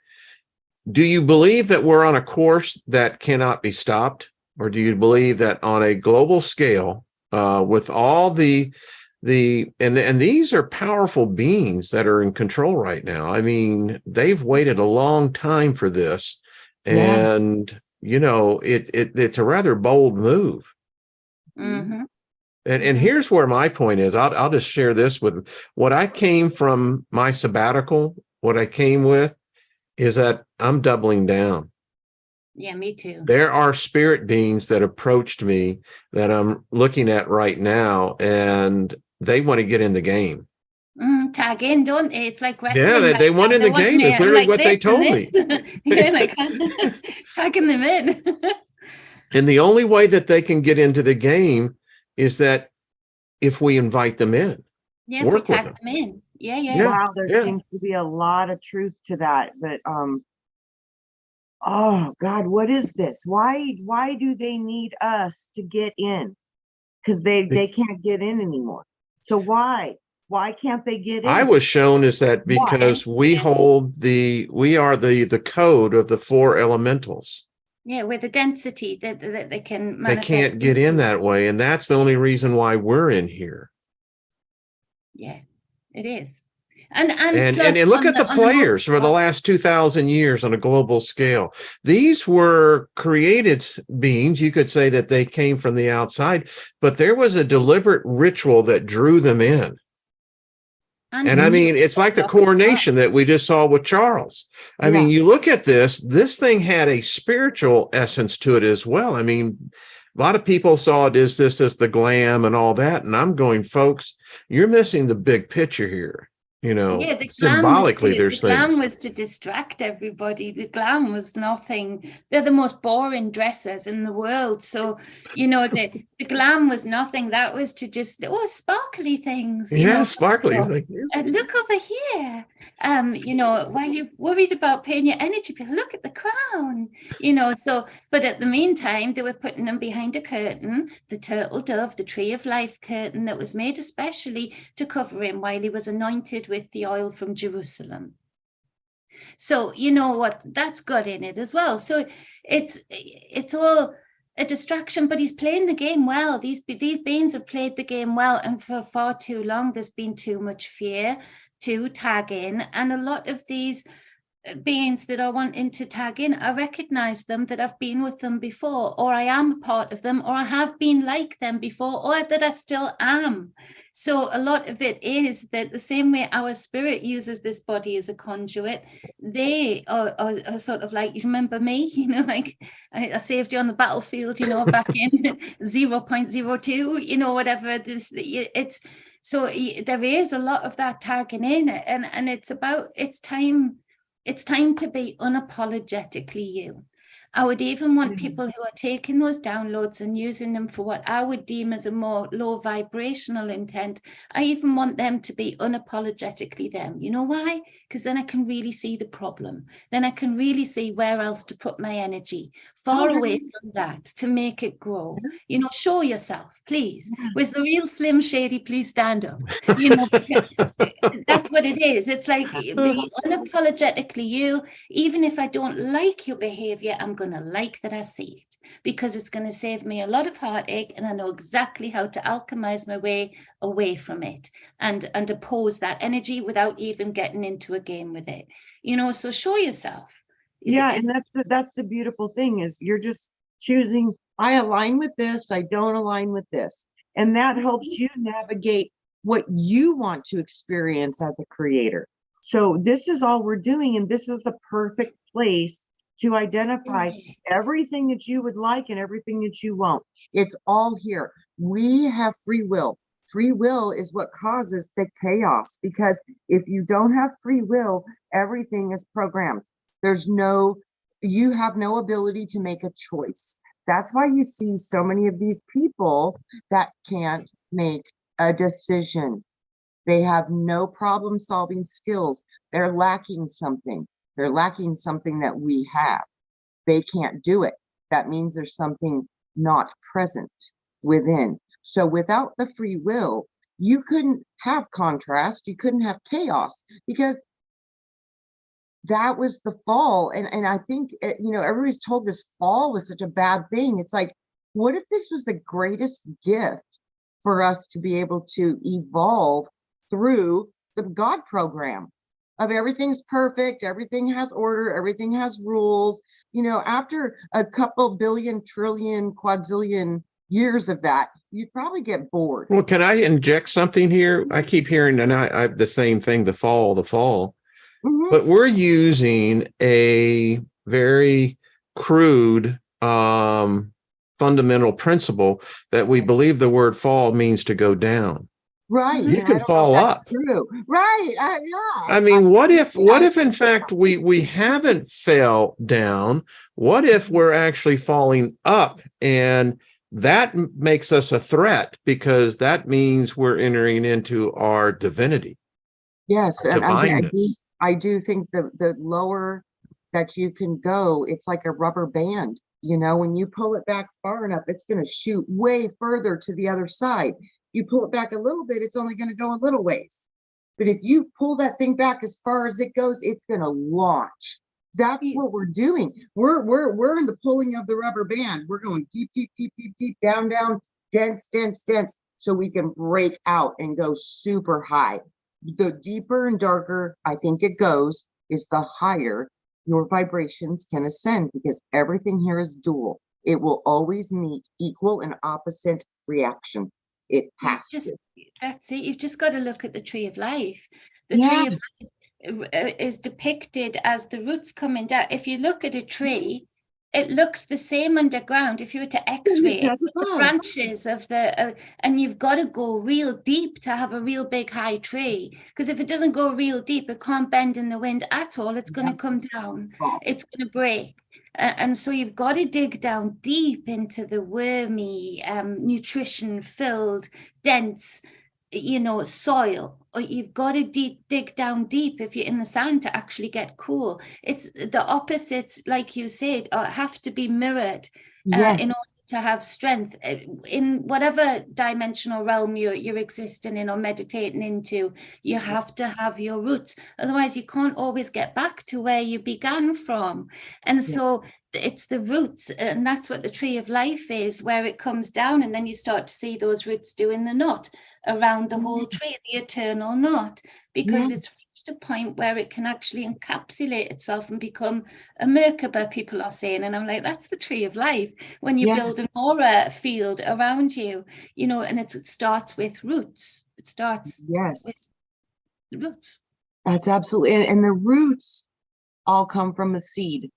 Speaker 1: do you believe that we're on a course that cannot be stopped? Or do you believe that on a global scale, with all and these are powerful beings that are in control right now. I mean, they've waited a long time for this, and you know, it's a rather bold move.
Speaker 2: Mm-hmm.
Speaker 1: And here's where my point is. I'll just share this with what I came from my sabbatical. What I came with is that I'm doubling down.
Speaker 2: Yeah, me too.
Speaker 1: There are spirit beings that approached me that I'm looking at right now, and they want to get in the game.
Speaker 2: Tag in, don't they? It's like wrestling.
Speaker 1: Yeah, they want in the game. Is literally like what they told me.
Speaker 2: Yeah, like tagging them in.
Speaker 1: And the only way that they can get into the game is that if we invite them in.
Speaker 2: Yeah, if we tag them in. Yeah.
Speaker 3: Wow, there seems to be a lot of truth to that. But oh God, what is this? Why do they need us to get in? Because they can't get in anymore. So why can't they get in?
Speaker 1: I was shown is that because we are the code of the 4 elementals.
Speaker 2: Yeah, with the density that they can manifest.
Speaker 1: They can't get in that way, and that's the only reason why we're in here.
Speaker 2: Yeah, it is. And
Speaker 1: look at the players for the last 2,000 years on a global scale. These were created beings. You could say that they came from the outside, but there was a deliberate ritual that drew them in. And I mean, it's like the coronation that we just saw with Charles. I mean, you look at this thing had a spiritual essence to it as well. I mean, a lot of people saw it as the glam and all that. And I'm going, folks, you're missing the big picture here. You know,
Speaker 2: yeah, the
Speaker 1: symbolically, there's things.
Speaker 2: The glam was to distract everybody. The glam was nothing. They're the most boring dressers in the world. So, you know, the glam was nothing. That was to just, sparkly things. You know,
Speaker 1: sparkly.
Speaker 2: Like, look over here. You know, while you're worried about paying your energy bill, look at the crown. You know, so, but at the meantime, they were putting them behind a curtain, the turtle dove, the tree of life curtain that was made especially to cover him while he was anointed with the oil from Jerusalem. So you know what that's got in it as well. So it's all a distraction, but he's playing the game well. These beings have played the game well, and for far too long there's been too much fear to tag in, and a lot of these beings that are wanting to tag in, I recognize them, that I've been with them before, or I am a part of them, or I have been like them before, or that I still am. So a lot of it is that the same way our spirit uses this body as a conduit, they are sort of like, you remember me, you know, like I saved you on the battlefield, you know, back in 0.02, you know, whatever this, it's, so there is a lot of that tagging in, and it's about, it's time to be unapologetically you. I would even want people who are taking those downloads and using them for what I would deem as a more low vibrational intent. I even want them to be unapologetically them. You know why? Because then I can really see the problem. Then I can really see where else to put my energy, far away from that, to make it grow. You know, show yourself, please. With the real Slim Shady, please stand up. You know, that's what it is. It's like, be unapologetically you. Even if I don't like your behavior, I'm going to like that I see it, because it's going to save me a lot of heartache, and I know exactly how to alchemize my way away from it and oppose that energy without even getting into a game with it. You know, so show yourself.
Speaker 3: And that's the beautiful thing, is you're just choosing, I align with this, I don't align with this, and that helps you navigate what you want to experience as a creator. So this is all we're doing, and this is the perfect place to identify everything that you would like and everything that you won't. It's all here. We have free will. Free will is what causes the chaos, because if you don't have free will, everything is programmed. You have no ability to make a choice. That's why you see so many of these people that can't make a decision. They have no problem solving skills. They're lacking something. They're lacking something that we have. They can't do it. That means there's something not present within. So without the free will, you couldn't have contrast. You couldn't have chaos, because that was the fall. And I think, everybody's told this fall was such a bad thing. It's like, what if this was the greatest gift for us to be able to evolve through the God program of everything's perfect, everything has order, everything has rules. After a couple billion, trillion, quadzillion years of that, you'd probably get bored.
Speaker 1: Well, can I inject something here? I keep hearing, and I the same thing, the fall.
Speaker 3: Mhm.
Speaker 1: But we're using a very crude fundamental principle that we believe the word fall means to go down.
Speaker 3: Right.
Speaker 1: You
Speaker 3: and I
Speaker 1: can
Speaker 3: don't know
Speaker 1: fall
Speaker 3: if that's
Speaker 1: up.
Speaker 3: True. Right. Yeah.
Speaker 1: I mean, what if in fact we haven't fell down? What if we're actually falling up, and that makes us a threat, because that means we're entering into our divinity.
Speaker 3: Yes, and
Speaker 1: Divineness.
Speaker 3: I do think the lower that you can go, it's like a rubber band. When you pull it back far enough, it's going to shoot way further to the other side. You pull it back a little bit, it's only going to go a little ways. But if you pull that thing back as far as it goes, it's going to launch. That's what we're doing. We're in the pulling of the rubber band. We're going deep, deep, deep, deep, deep, down, down, dense, dense, dense, so we can break out and go super high. The deeper and darker I think it goes is the higher your vibrations can ascend, because everything here is dual. It will always meet equal and opposite reaction. It has to.
Speaker 2: That's it. You've just got to look at the tree of life. The tree of life is depicted as the roots coming down. If you look at a tree, it looks the same underground. If you were to X-ray it, the branches of and you've got to go real deep to have a real big high tree. Because if it doesn't go real deep, it can't bend in the wind at all. It's going to come down. It's going to break. And so you've got to dig down deep into the wormy, nutrition-filled, dense, soil. Or you've got to dig down deep if you're in the sand to actually get cool. It's the opposites, like you said, have to be mirrored in order to have strength in whatever dimensional realm you're existing in or meditating into. You have to have your roots, otherwise you can't always get back to where you began from. And so it's the roots, and that's what the tree of life is, where it comes down, and then you start to see those roots doing the knot around the whole tree, the eternal knot, because it's reached a point where it can actually encapsulate itself and become a Merkaba, people are saying. And I'm like, that's the tree of life, when you build an aura field around you, and it starts with roots. It starts with the roots.
Speaker 3: That's absolutely, and the roots all come from a seed.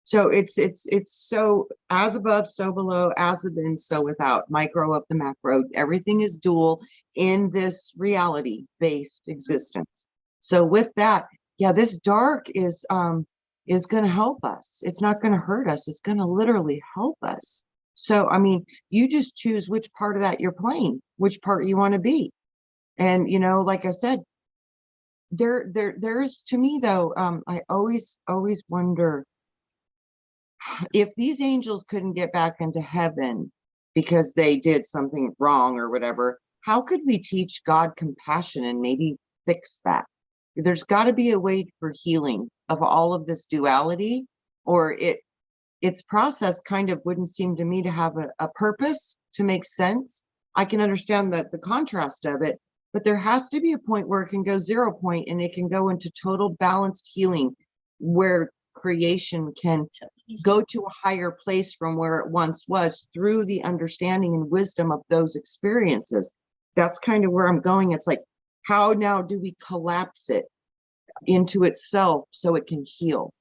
Speaker 3: So it's so as above, so below, as within, so without, micro of the macro. Everything is dual in this reality based existence. So with that, this dark is going to help us. It's not going to hurt us. It's going to literally help us. So I mean, you just choose which part of that you're playing, which part you want to be. And like I said, there's, to me though, I always wonder, if these angels couldn't get back into heaven because they did something wrong or whatever, how could we teach God compassion and maybe fix that? There's got to be a way for healing of all of this duality, or its process kind of wouldn't seem to me to have a purpose to make sense. I can understand that the contrast of it, but there has to be a point where it can go 0 point and it can go into total balanced healing, where creation can go to a higher place from where it once was through the understanding and wisdom of those experiences. That's kind of where I'm going. It's like, how now do we collapse it into itself so it can heal?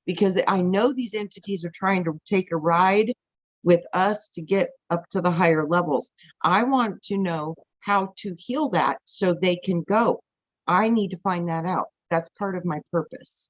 Speaker 3: Because I know these entities are trying to take a ride with us to get up to the higher levels. I want to know how to heal that so they can go. I need to find that out. That's part of my purpose.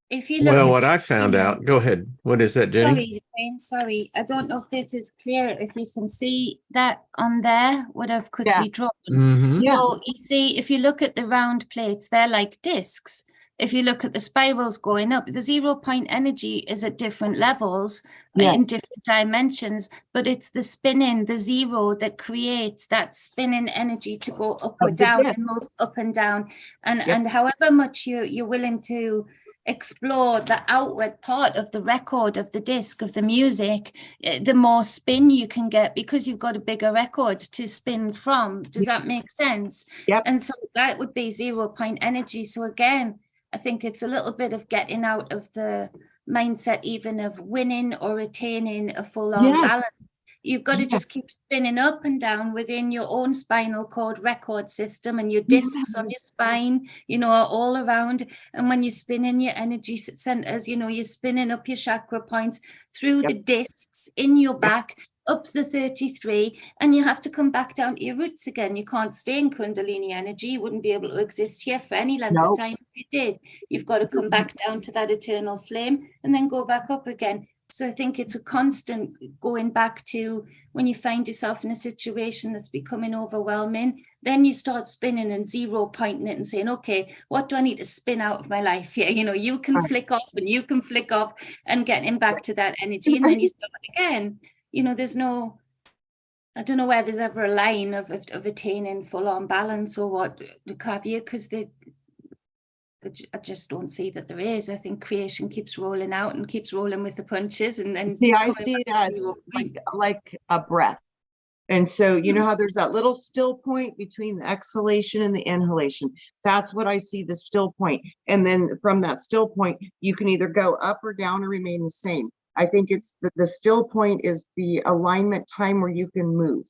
Speaker 2: If you look
Speaker 1: what I found out, go ahead. What is that, Jenny?
Speaker 2: Sorry, Wayne, sorry. I don't know if this is clear. If you can see that on there, what I've quickly drawn.
Speaker 1: Mm-hmm.
Speaker 2: So you see, if you look at the round plates, they're like discs. if you look at the spirals going up, the 0 point energy is at different levels
Speaker 3: Yes.
Speaker 2: in different dimensions, but it's the spinning, the zero, that creates that spinning energy to go up or
Speaker 3: Of the
Speaker 2: down
Speaker 3: disc.
Speaker 2: and move up and down. And
Speaker 3: Yep.
Speaker 2: and however much you're willing to explore the outward part of the record, of the disc, of the music, the more spin you can get, because you've got a bigger record to spin from. Does that make sense?
Speaker 3: Yep.
Speaker 2: And so that would be 0 point energy. So again, I think it's a little bit of getting out of the mindset even of winning or attaining a full-on
Speaker 3: Yes.
Speaker 2: balance. You've got to
Speaker 3: Yeah.
Speaker 2: just keep spinning up and down within your own spinal cord record system, and your discs on your spine, are all around. And when you spin in your energy centers, you're spinning up your chakra points through
Speaker 3: Yep.
Speaker 2: the discs in your back, up the 33, and you have to come back down to your roots again. You can't stay in Kundalini energy. You wouldn't be able to exist here for any length of time if you did. You've got to come back down to that eternal flame and then go back up again. So I think it's a constant going back to, when you find yourself in a situation that's becoming overwhelming, then you start spinning and 0 pointing it and saying, okay, what do I need to spin out of my life here? You can flick off and you can flick off, and getting back to that energy. And then you start again. There's no, I don't know where there's ever a line of attaining full-on balance or what the caveat, because I just don't see that there is. I think creation keeps rolling out and keeps rolling with the punches. And then
Speaker 3: I see it as like a breath. And so, how there's that little still point between the exhalation and the inhalation. That's what I see, the still point. And then from that still point, you can either go up or down or remain the same. I think it's the still point is the alignment time where you can move.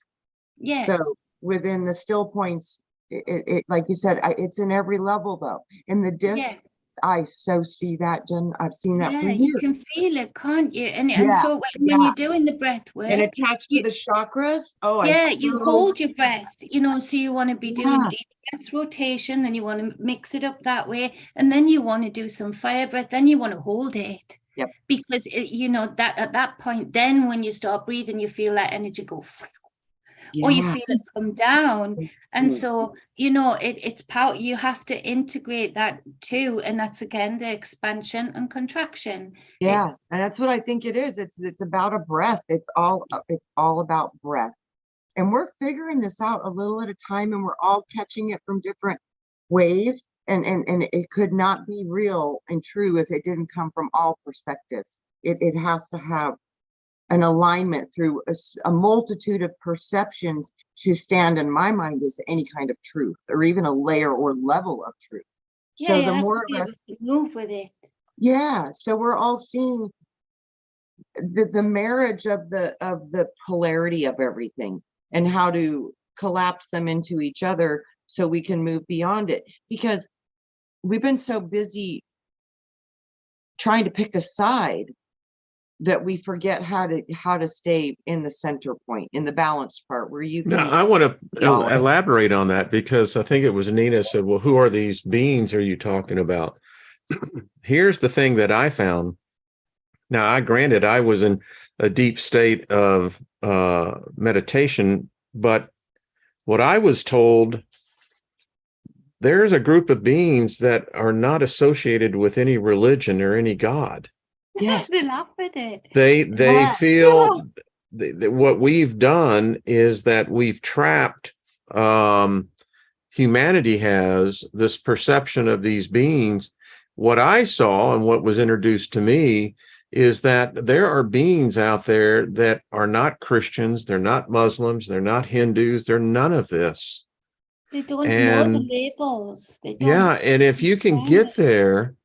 Speaker 2: Yeah.
Speaker 3: So within the still points, it like you said, it's in every level though. In the disc, I so see that, Jen. I've seen that for years.
Speaker 2: You can feel it, can't you? And so when you're doing the breath work
Speaker 3: and attached to the chakras,
Speaker 2: you hold your breath, so you want to be doing deep breath rotation, then you want to mix it up that way, and then you want to do some fire breath, then you want to hold it.
Speaker 3: Yep.
Speaker 2: Because that at that point, then when you start breathing, you feel that energy go, or you feel it come down. And so, it's power. You have to integrate that too. And that's again, the expansion and contraction.
Speaker 3: Yeah. And that's what I think it is. It's about a breath. It's all about breath. And we're figuring this out a little at a time, and we're all catching it from different ways. And it could not be real and true if it didn't come from all perspectives. It has to have an alignment through a multitude of perceptions to stand, in my mind, as any kind of truth, or even a layer or level of truth. So the more of us
Speaker 2: move with it.
Speaker 3: Yeah. So we're all seeing the marriage of the polarity of everything, and how to collapse them into each other so we can move beyond it. Because we've been so busy trying to pick a side that we forget how to stay in the center point, in the balanced part where you can.
Speaker 1: Now, I want to elaborate on that, because I think it was Nina said, well, who are these beings are you talking about? Here's the thing that I found. Now, I was in a deep state of meditation, but what I was told, there's a group of beings that are not associated with any religion or any God.
Speaker 3: Yes.
Speaker 2: They laugh at it.
Speaker 1: They feel that what we've done is that we've trapped, humanity has this perception of these beings. What I saw and what was introduced to me is that there are beings out there that are not Christians, they're not Muslims, they're not Hindus, they're none of this.
Speaker 2: They don't know the labels. They don't.
Speaker 1: Yeah, and if you can get there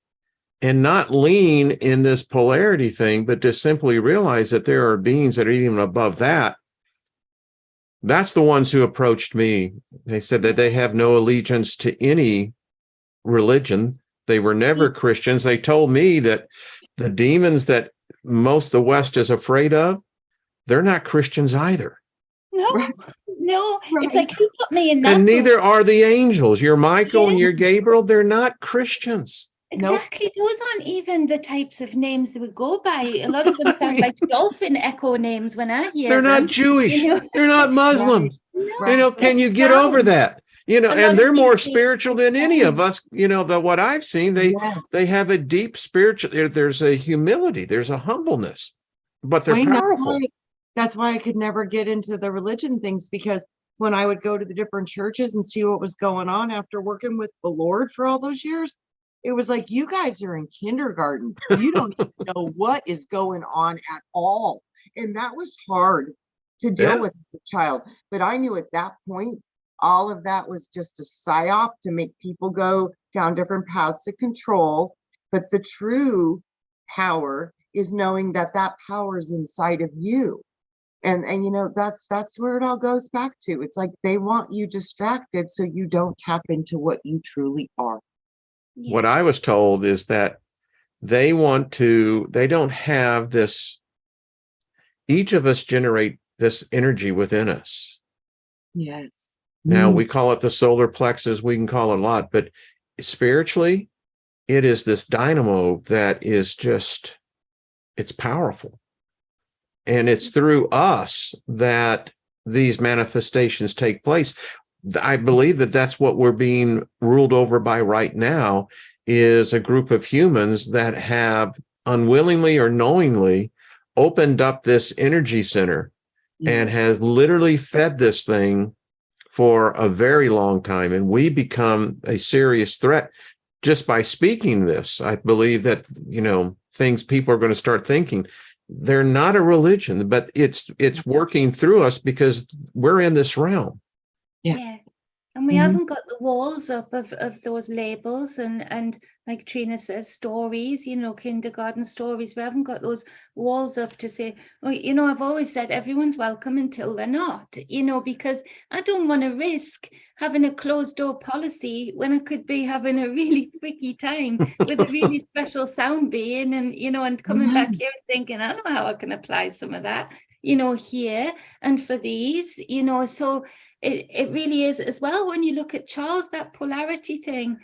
Speaker 1: and not lean in this polarity thing, but to simply realize that there are beings that are even above that, that's the ones who approached me. They said that they have no allegiance to any religion. They were never Christians. They told me that the demons that most of the West is afraid of, they're not Christians either.
Speaker 2: No, it's like, who put me in that?
Speaker 1: And neither are the angels. Your Michael and your Gabriel, they're not Christians.
Speaker 2: Exactly. Nope. Those aren't even the types of names that we go by. A lot of them sound like dolphin echo names when I hear
Speaker 1: them. They're not Jewish. They're not Muslims. No, can you get over that? You know,
Speaker 2: A lot
Speaker 1: and
Speaker 2: of
Speaker 1: they're more
Speaker 2: these things
Speaker 1: spiritual than any of us. You know, what I've seen,
Speaker 3: Yes.
Speaker 1: they have a deep spiritual. There's a humility, there's a humbleness, but they're
Speaker 3: Wayne,
Speaker 1: powerful.
Speaker 3: that's why I could never get into the religion things, because when I would go to the different churches and see what was going on after working with the Lord for all those years, it was like, you guys are in kindergarten. You don't even know what is going on at all. And that was hard to deal
Speaker 1: Yeah.
Speaker 3: with as a child. But I knew at that point, all of that was just a psyop to make people go down different paths of control. But the true power is knowing that that power is inside of you. And you know, that's where it all goes back to. It's like they want you distracted so you don't tap into what you truly are.
Speaker 1: What I was told is that they don't have this, each of us generate this energy within us.
Speaker 3: Yes.
Speaker 1: Now we call it the solar plexus, we can call it a lot, but spiritually, it is this dynamo that is just, it's powerful. And it's through us that these manifestations take place. I believe that that's what we're being ruled over by right now, is a group of humans that have unwillingly or knowingly opened up this energy center and has literally fed this thing for a very long time. And we become a serious threat just by speaking this. I believe that, you know, things people are going to start thinking, they're not a religion, but it's working through us because we're in this realm.
Speaker 2: Yeah. And we haven't got the walls up of those labels and like Trina says, stories, you know, kindergarten stories. We haven't got those walls up to say, oh, you know, I've always said everyone's welcome until they're not, you know, because I don't want to risk having a closed door policy when I could be having a really freaky time with a really special sound being and, you know, and coming back here and thinking, I know how I can apply some of that, you know, here and for these, you know, so it really is as well. When you look at Charles, that polarity thing,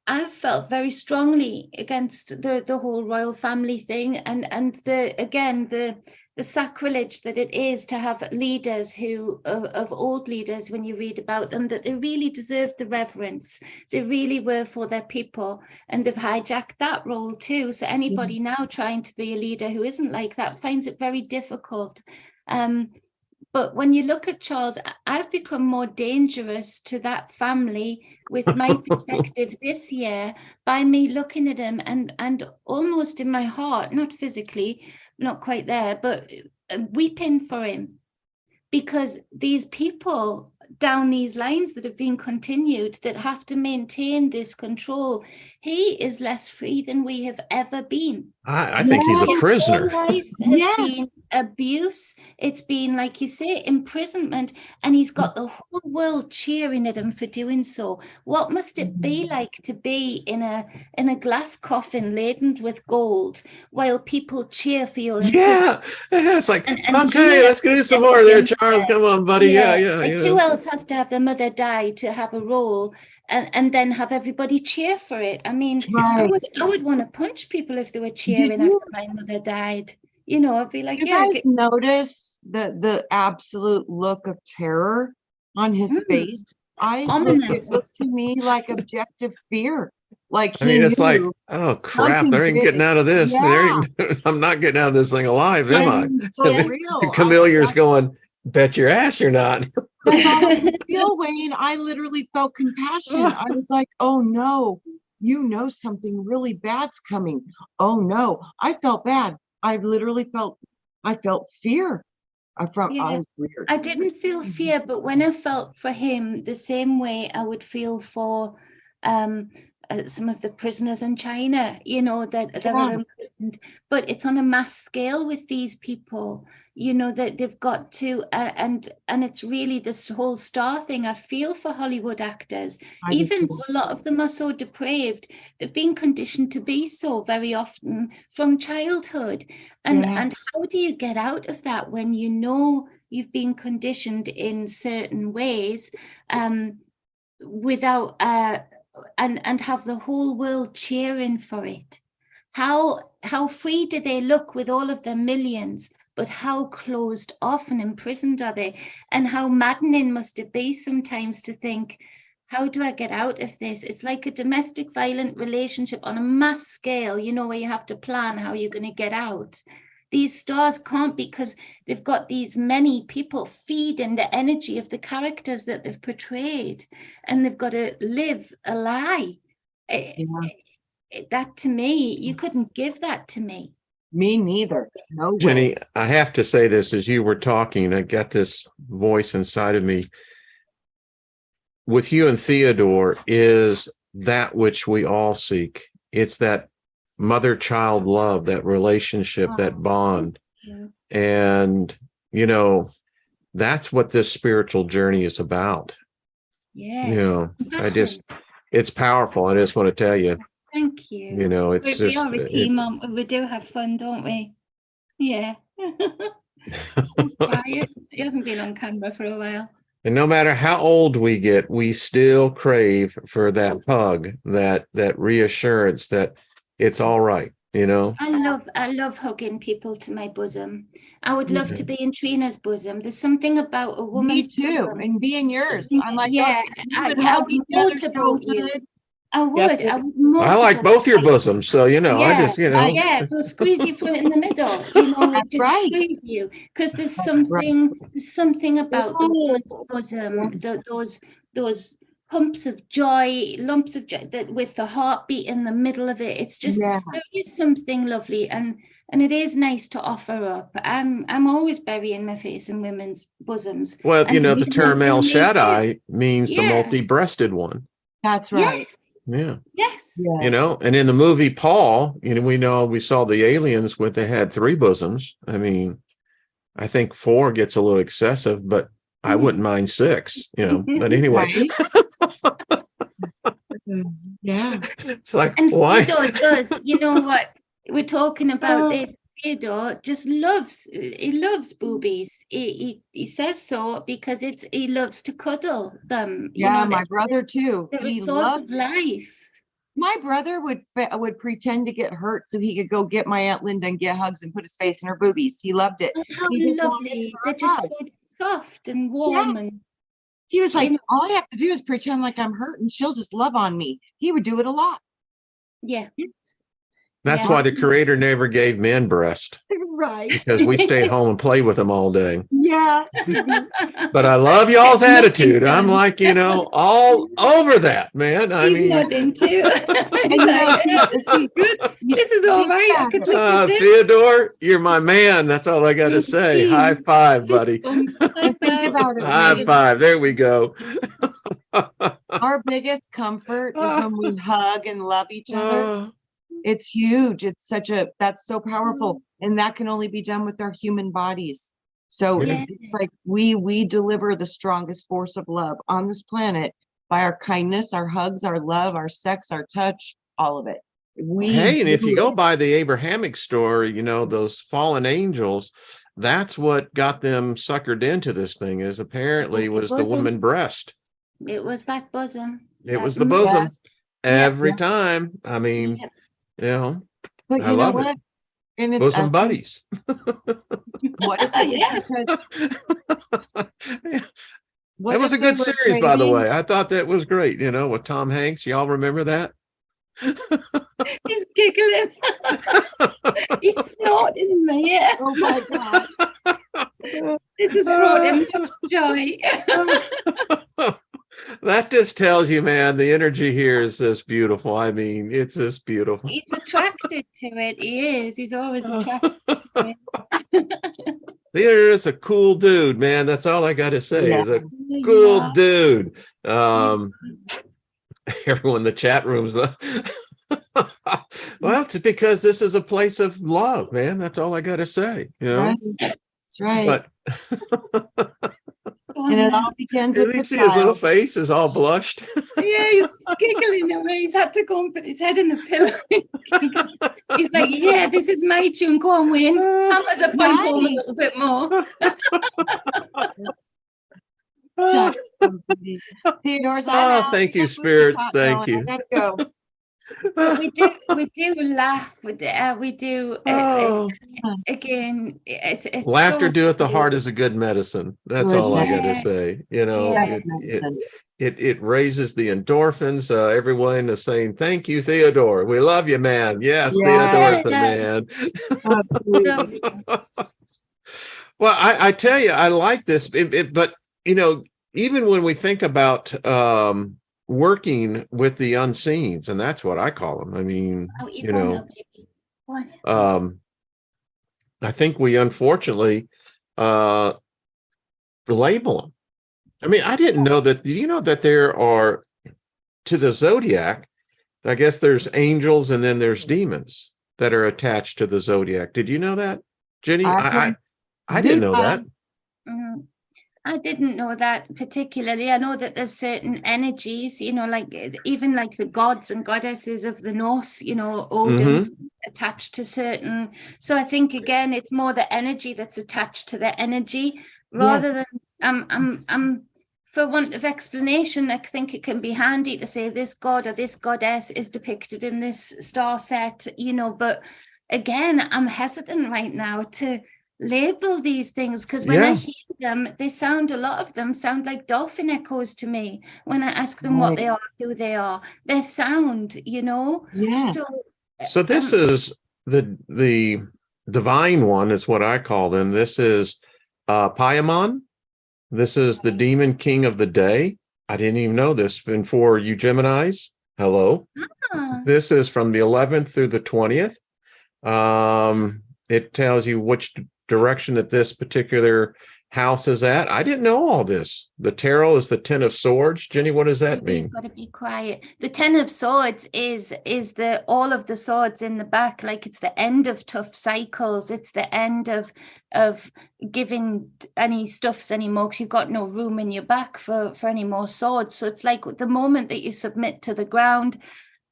Speaker 2: I've felt very strongly against the whole royal family thing and the sacrilege that it is to have leaders who of old leaders, when you read about them, that they really deserved the reverence. They really were for their people, and they've hijacked that role too. So anybody now trying to be a leader who isn't like that finds it very difficult. But when you look at Charles, I've become more dangerous to that family with my perspective this year by me looking at him and almost in my heart, not physically, not quite there, but weeping for him. Because these people down these lines that have been continued that have to maintain this control, he is less free than we have ever been.
Speaker 1: I think he's a prisoner.
Speaker 2: His whole life has been abuse. It's been, like you say, imprisonment, and he's got the whole world cheering at him for doing so. What must it be like to be in a glass coffin laden with gold while people cheer for your
Speaker 1: Yeah, it's like,
Speaker 2: and
Speaker 1: okay, let's do some more there, Charles. Come on, buddy. Yeah.
Speaker 2: Like, who else has to have their mother die to have a role and then have everybody cheer for it? I mean, I would want to punch people if they were cheering after my mother died. You know, I'd be like,
Speaker 3: you guys notice the absolute look of terror on his face? It looked to me like objective fear. Like
Speaker 1: I mean, it's like, oh crap, they're even getting out of this.
Speaker 3: Yeah.
Speaker 1: I'm not getting out of this thing alive, am I?
Speaker 3: For real.
Speaker 1: Camille's going, bet your ass you're not.
Speaker 3: That's all I feel, Wayne. I literally felt compassion. I was like, oh no, you know something really bad's coming. Oh no. I felt bad. I felt fear. I was weird.
Speaker 2: I didn't feel fear, but when I felt for him the same way I would feel for some of the prisoners in China, you know, that were imprisoned. But it's on a mass scale with these people, you know, that they've got to, and it's really this whole star thing. I feel for Hollywood actors, even though a lot of them are so depraved, they've been conditioned to be so very often from childhood. And how do you get out of that when you know you've been conditioned in certain ways without and have the whole world cheering for it? How free do they look with all of their millions but how closed off and imprisoned are they? And how maddening must it be sometimes to think, how do I get out of this? It's like a domestic violent relationship on a mass scale, you know, where you have to plan how you're going to get out. These stars can't, because they've got these many people feeding the energy of the characters that they've portrayed, and they've got to live a lie. That to me, you couldn't give that to me.
Speaker 3: Me neither. No way.
Speaker 1: Jenny, I have to say this as you were talking, I got this voice inside of me. With you and Theodore is that which we all seek. It's that mother-child love, that relationship, that bond.
Speaker 2: Yeah.
Speaker 1: And, you know, that's what this spiritual journey is about.
Speaker 2: Yeah.
Speaker 1: You know, it's powerful. I just want to tell you.
Speaker 2: Thank you.
Speaker 1: You know, it's
Speaker 2: we are a team. We do have fun, don't we? Yeah. He hasn't been on camera for a while.
Speaker 1: And no matter how old we get, we still crave for that hug, that reassurance that it's all right, you know.
Speaker 2: I love hugging people to my bosom. I would love to be in Trina's bosom. There's something about a woman.
Speaker 3: Me too, and be in yours. I'm like,
Speaker 2: yeah,
Speaker 3: I would
Speaker 2: multiple you. I would.
Speaker 1: I like both your bosoms, so you know. I just, you know.
Speaker 2: Yeah, we'll squeeze you from in the middle. You know,
Speaker 3: That's
Speaker 2: just
Speaker 3: right.
Speaker 2: squeeze you, because there's something about the woman's bosom. Those lumps of joy, that with the heartbeat in the middle of it. It's just there is something lovely, and it is nice to offer up. I'm always burying my face in women's bosoms.
Speaker 1: Well, you know, the term El Shaddai means the multi-breasted one.
Speaker 3: That's right.
Speaker 1: Yeah.
Speaker 2: Yes.
Speaker 3: Yeah.
Speaker 1: You know, and in the movie Paul, you know, we saw the aliens with they had 3 bosoms. I mean, I think 4 gets a little excessive, but I wouldn't mind 6, you know. But anyway.
Speaker 3: Yeah.
Speaker 1: It's like,
Speaker 2: and
Speaker 1: why?
Speaker 2: Theodore does, you know what? We're talking about this. Theodore just loves boobies. He says so because he loves to cuddle them.
Speaker 3: Yeah,
Speaker 2: you know,
Speaker 3: my brother too.
Speaker 2: They're a
Speaker 3: He
Speaker 2: source
Speaker 3: loved
Speaker 2: of life.
Speaker 3: My brother would pretend to get hurt so he could go get my Aunt Linda and get hugs and put his face in her boobies. He loved it.
Speaker 2: And how
Speaker 3: He just
Speaker 2: lovely! They're
Speaker 3: wanted
Speaker 2: just
Speaker 3: hug.
Speaker 2: so soft and warm, and
Speaker 3: He was like,
Speaker 2: you know,
Speaker 3: all I have to do is pretend like I'm hurt and she'll just love on me. He would do it a lot.
Speaker 2: yeah.
Speaker 1: That's why the creator never gave men breast,
Speaker 3: Right.
Speaker 1: because we stay at home and play with them all day.
Speaker 3: Yeah.
Speaker 1: But I love y'all's attitude. I'm like, you know, all over that, man. I
Speaker 2: He's
Speaker 1: mean,
Speaker 2: nodding too. He's like, yeah, this is good. This is all right. I could look at this.
Speaker 1: Theodore, you're my man. That's all I got to say. High five, buddy.
Speaker 2: High
Speaker 3: Think about it.
Speaker 1: High five. There we go.
Speaker 3: Our biggest comfort is when we hug and love each other. It's huge. That's so powerful. And that can only be done with our human bodies. So it's like we deliver the strongest force of love on this planet by our kindness, our hugs, our love, our sex, our touch, all of it.
Speaker 1: Hey, and if you go by the Abrahamic story, you know, those fallen angels, that's what got them suckered into this thing, is apparently was the woman breast.
Speaker 2: It was that bosom.
Speaker 1: It was the bosom every time. I mean, you know,
Speaker 3: but
Speaker 1: I love
Speaker 3: what?
Speaker 1: it.
Speaker 3: And it's
Speaker 1: Bosom buddies.
Speaker 3: What if
Speaker 1: That was a good series, by the way. I thought that was great. You know, with Tom Hanks. Y'all remember that?
Speaker 2: He's giggling. He's snorting in my ear.
Speaker 3: Oh my gosh.
Speaker 2: This has brought him much joy.
Speaker 1: That just tells you, man, the energy here is just beautiful. I mean, it's just beautiful.
Speaker 2: He's attracted to it. He is. He's always attracted to it.
Speaker 1: Theodore is a cool dude, man. That's all I got to say.
Speaker 3: Yeah.
Speaker 1: Is a cool dude. Everyone in the chat rooms. Well, it's because this is a place of love, man. That's all I got to say. You know,
Speaker 3: Right. That's right.
Speaker 1: But
Speaker 3: and it all begins
Speaker 1: you
Speaker 3: with the
Speaker 1: see his little
Speaker 3: child.
Speaker 1: face is all blushed.
Speaker 2: Yeah, he's giggling away. He's had to go and put his head in the pillow. He's like, yeah, this is my tune. Go on, Wayne. Hammer the point home a little bit more.
Speaker 3: Theodore's on.
Speaker 1: Thank you, spirits. Thank you.
Speaker 3: I gotta go.
Speaker 2: But we do laugh with we do
Speaker 1: Oh,
Speaker 2: again. It's
Speaker 1: laughter
Speaker 2: so
Speaker 1: doeth the heart
Speaker 2: true.
Speaker 1: is a good medicine. That's
Speaker 3: Good
Speaker 1: all I got to
Speaker 2: Yeah,
Speaker 1: say.
Speaker 2: yeah.
Speaker 3: best medicine.
Speaker 1: It raises the endorphins. Everyone is saying, "Thank you, Theodore. We love you, man." Yes,
Speaker 3: Yeah,
Speaker 1: Theodore's the
Speaker 2: Yeah.
Speaker 1: man.
Speaker 2: So,
Speaker 3: absolutely.
Speaker 1: Well, I tell you, I like this, but you know, even when we think about working with the unscenes, and that's what I call them. I mean,
Speaker 2: I'll eat
Speaker 1: you
Speaker 2: one now,
Speaker 1: know,
Speaker 2: baby. One.
Speaker 1: um, I think we unfortunately uh, label them. I mean, I didn't know that. Do you know that there are to the zodiac? I guess there's angels and then there's demons that are attached to the zodiac. Did you know that, Jenny?
Speaker 3: I've
Speaker 1: I
Speaker 3: heard
Speaker 1: I, I didn't know that.
Speaker 2: Mm, I didn't know that particularly. I know that there's certain energies, like even like the gods and goddesses of the Norse, Odin's attached to certain. So I think again, it's more the energy that's attached to the energy rather than for want of explanation. I think it can be handy to say this god or this goddess is depicted in this star set, but again, I'm hesitant right now to label these things because when I
Speaker 1: Yeah.
Speaker 2: hear them, a lot of them sound like dolphin echoes to me when I ask them what
Speaker 3: Right.
Speaker 2: they are, who they are, their sound,
Speaker 3: Yes.
Speaker 2: So
Speaker 1: So this is the divine one is what I call them. This is Paimon. This is the demon king of the day. I didn't even know this. And for you Geminis, hello. This is from the 11th through the 20th. It tells you which direction that this particular house is at. I didn't know all this. The tarot is the 10 of swords. Jenny, what does that mean?
Speaker 2: You've got to be quiet. The 10 of swords is the all of the swords in the back, like it's the end of tough cycles. It's the end of giving any stuffs anymore because you've got no room in your back for any more swords. So it's like the moment that you submit to the ground.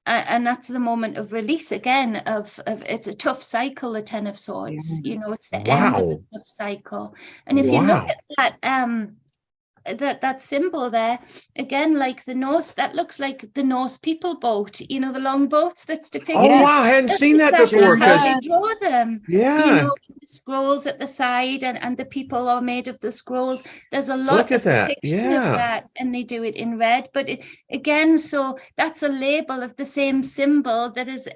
Speaker 2: And that's the moment of release again of it's a tough cycle, the 10 of swords, it's the end of a tough cycle. And if you look at that that symbol there again, like the Norse, that looks like the Norse people boat, the long boats that's depicted.
Speaker 1: Oh wow, I hadn't seen that before.
Speaker 2: How they draw them.
Speaker 1: Yeah.
Speaker 2: The scrolls at the side and the people are made of the scrolls. There's a lot
Speaker 1: Look at
Speaker 2: of
Speaker 1: that.
Speaker 2: depiction of that, and they do it in red. But again, so that's a label of the same symbol that is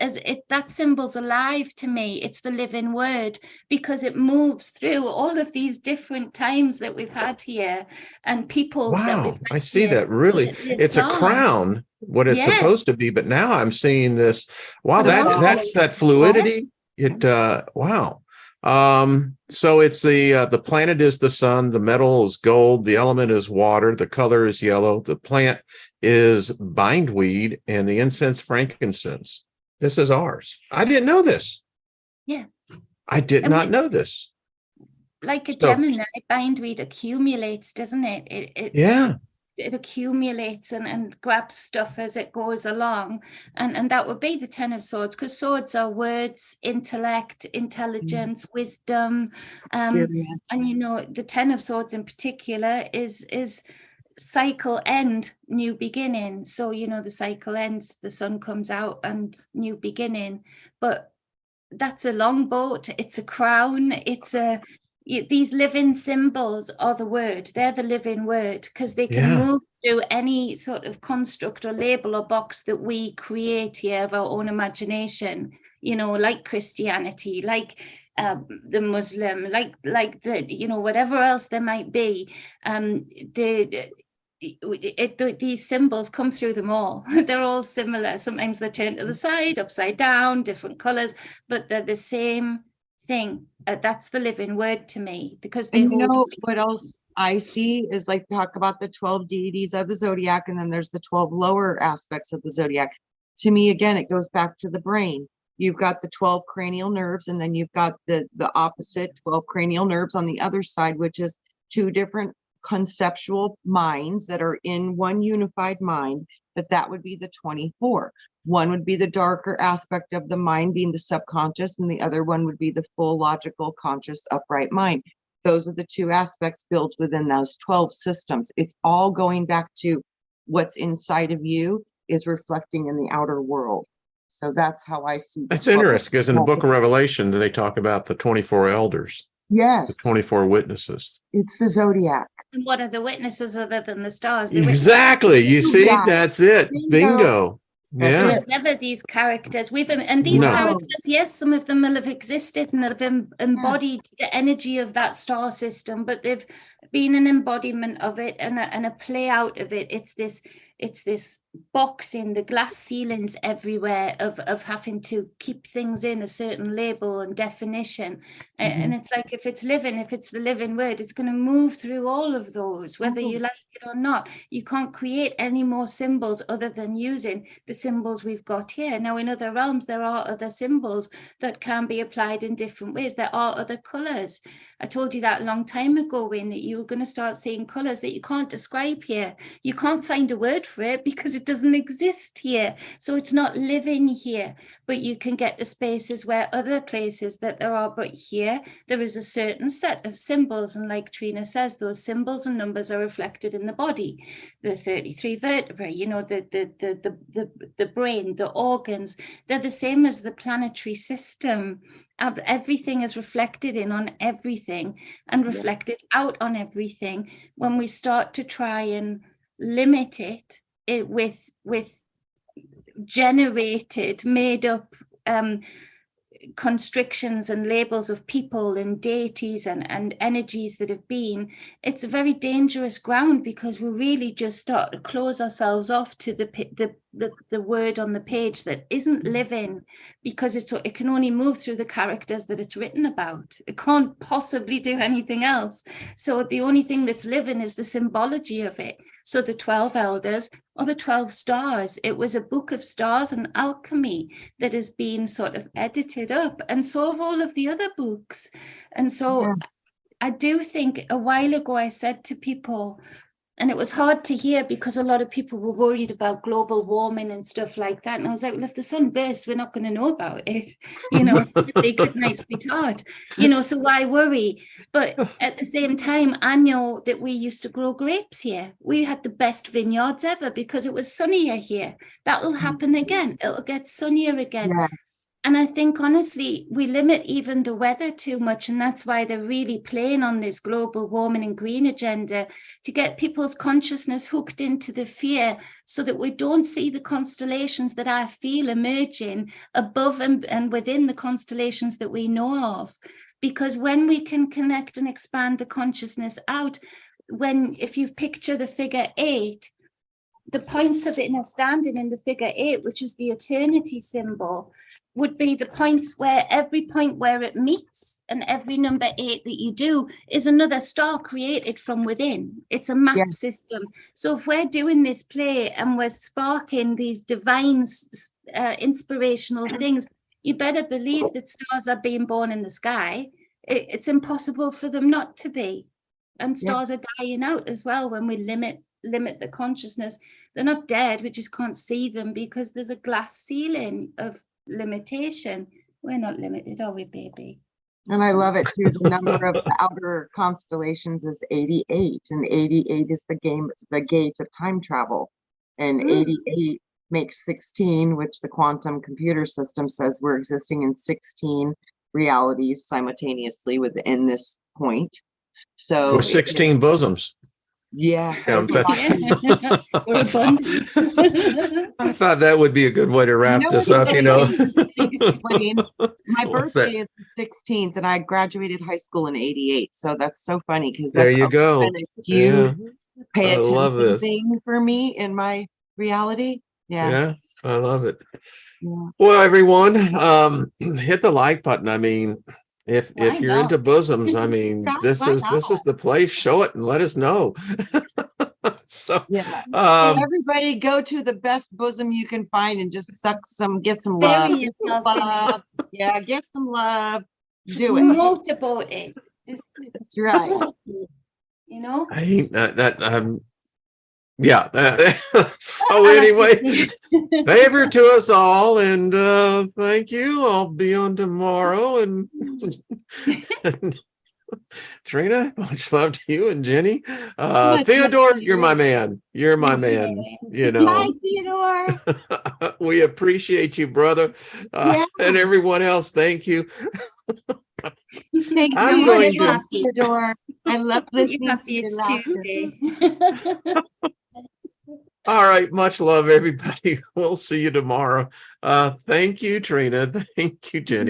Speaker 2: that symbol's alive to me. It's the living word because it moves through all of these different times that we've had here and peoples that we've
Speaker 1: Wow,
Speaker 2: had
Speaker 1: I see
Speaker 2: here.
Speaker 1: that. Really, it's a crown, what it's supposed to be, but now I'm seeing this. Wow, that's that fluidity. It wow. So it's the planet is the sun, the metal is gold, the element is water, the color is yellow, the plant is bindweed, and the incense frankincense. This is ours. I didn't know this.
Speaker 2: Yeah.
Speaker 1: I did not know this.
Speaker 2: Like a Gemini, bindweed accumulates, doesn't it? It accumulates and grabs stuff as it goes along. And that would be the 10 of swords, because swords are words, intellect, intelligence, wisdom. And the 10 of swords in particular is cycle end, new beginning. So the cycle ends, the sun comes out and new beginning. But that's a longboat, it's a crown, these living symbols are the word. They're the living word because they can move through any sort of construct or label or box that we create here of our own imagination, like Christianity, like the Muslim, like the, whatever else there might be. These symbols come through them all. They're all similar. Sometimes they're turned to the side, upside down, different colors, but they're the same thing. That's the living word to me because they hold.
Speaker 3: What else I see is like talk about the 12 deities of the zodiac, and then there's the 12 lower aspects of the zodiac. To me, again, it goes back to the brain. You've got the 12 cranial nerves, and then you've got the opposite 12 cranial nerves on the other side, which is two different conceptual minds that are in one unified mind, but that would be the 24. One would be the darker aspect of the mind being the subconscious, and the other one would be the full logical, conscious, upright mind. Those are the two aspects built within those 12 systems. It's all going back to what's inside of you is reflecting in the outer world. So that's how I see the
Speaker 1: That's
Speaker 3: 12.
Speaker 1: interesting because in the book of Revelation, they talk about the 24 elders, the
Speaker 3: Yes,
Speaker 1: 24 witnesses.
Speaker 3: it's the zodiac.
Speaker 2: And what are the witnesses other than the stars? The
Speaker 1: Exactly. You see,
Speaker 3: Yeah.
Speaker 1: that's it. Bingo.
Speaker 3: That's
Speaker 1: Yeah.
Speaker 2: There's never these characters. And these
Speaker 1: No.
Speaker 2: characters, yes, some of them will have existed and have embodied the energy of that star system, but they've been an embodiment of it and a play out of it. It's this boxing, the glass ceilings everywhere of having to keep things in a certain label and definition. And it's like, if it's the living word, it's going to move through all of those, whether you like it or not. You can't create any more symbols other than using the symbols we've got here. Now, in other realms, there are other symbols that can be applied in different ways. There are other colors. I told you that a long time ago, Wayne, that you were going to start seeing colors that you can't describe here. You can't find a word for it because it doesn't exist here. So it's not living here, but you can get the spaces where other places that there are, but here there is a certain set of symbols. And like Trina says, those symbols and numbers are reflected in the body, the 33 vertebrae, the brain, the organs, they're the same as the planetary system. Everything is reflected in on everything and reflected out on everything. When we start to try and limit it with generated, made up constrictions and labels of people and deities and energies that have been, it's a very dangerous ground, because we really just start to close ourselves off to the word on the page that isn't living, because it can only move through the characters that it's written about. It can't possibly do anything else. So the only thing that's living is the symbology of it. So the 12 elders or the 12 stars, it was a book of stars and alchemy that has been sort of edited up, and so have all of the other books. And so I do think a while ago I said to people, and it was hard to hear because a lot of people were worried about global warming and stuff like that. And I was like, well, if the sun bursts, we're not going to know about it. They could nice be taught, so why worry? But at the same time, I know that we used to grow grapes here. We had the best vineyards ever because it was sunnier here. That will happen again. It'll get sunnier again.
Speaker 3: Yes.
Speaker 2: And I think, honestly, we limit even the weather too much. And that's why they're really playing on this global warming and green agenda, to get people's consciousness hooked into the fear, so that we don't see the constellations that I feel emerging above and within the constellations that we know of. Because when we can connect and expand the consciousness out, if you picture the figure 8, the points of it now standing in the figure 8, which is the eternity symbol, would be the points where every point where it meets, and every number 8 that you do is another star created from within. It's a map system. So if we're doing this play and we're sparking these divine inspirational things, you better believe that stars are being born in the sky. It's impossible for them not to be. And stars are dying out as well when we limit the consciousness. They're not dead, we just can't see them because there's a glass ceiling of limitation. We're not limited, are we, baby?
Speaker 3: And I love it too. The number of outer constellations is 88, and 88 is the gate of time travel. And 88 makes 16, which the quantum computer system says we're existing in 16 realities simultaneously within this point. So
Speaker 1: 16 bosoms.
Speaker 3: Yeah.
Speaker 1: I thought that would be a good way to wrap this up,
Speaker 3: My birthday is the 16th, and I graduated high school in 88. So that's so funny because
Speaker 1: there you go.
Speaker 3: Huge pay attention
Speaker 1: I love this
Speaker 3: thing for me in my reality.
Speaker 1: Yeah, I love it. Yeah. Well, everyone, hit the like button. I mean, if you're into bosoms, I mean, this is the place. Show it and let us know. So
Speaker 3: everybody go to the best bosom you can find and just get some love. Yeah, get some love. Do it.
Speaker 2: Motivate it.
Speaker 3: That's right.
Speaker 1: I hate that. Yeah. So anyway, favor to us all, and thank you. I'll be on tomorrow, and Trina, much love to you and Jenny.
Speaker 3: Much love
Speaker 1: Theodore,
Speaker 3: to
Speaker 1: you're
Speaker 3: you.
Speaker 1: my man. You're my man. You know,
Speaker 3: Bye, Theodore.
Speaker 1: we appreciate you, brother.
Speaker 3: Yeah.
Speaker 1: And everyone else, thank you.
Speaker 3: Thanks
Speaker 1: I'm
Speaker 3: for
Speaker 1: going
Speaker 3: your
Speaker 1: to-
Speaker 3: Theodore. I love listening
Speaker 2: You're
Speaker 3: to
Speaker 2: happy
Speaker 3: your
Speaker 2: it's
Speaker 3: laughter.
Speaker 2: Tuesday.
Speaker 1: All right. Much love, everybody. We'll see you tomorrow. Thank you, Trina. Thank you, Jenny.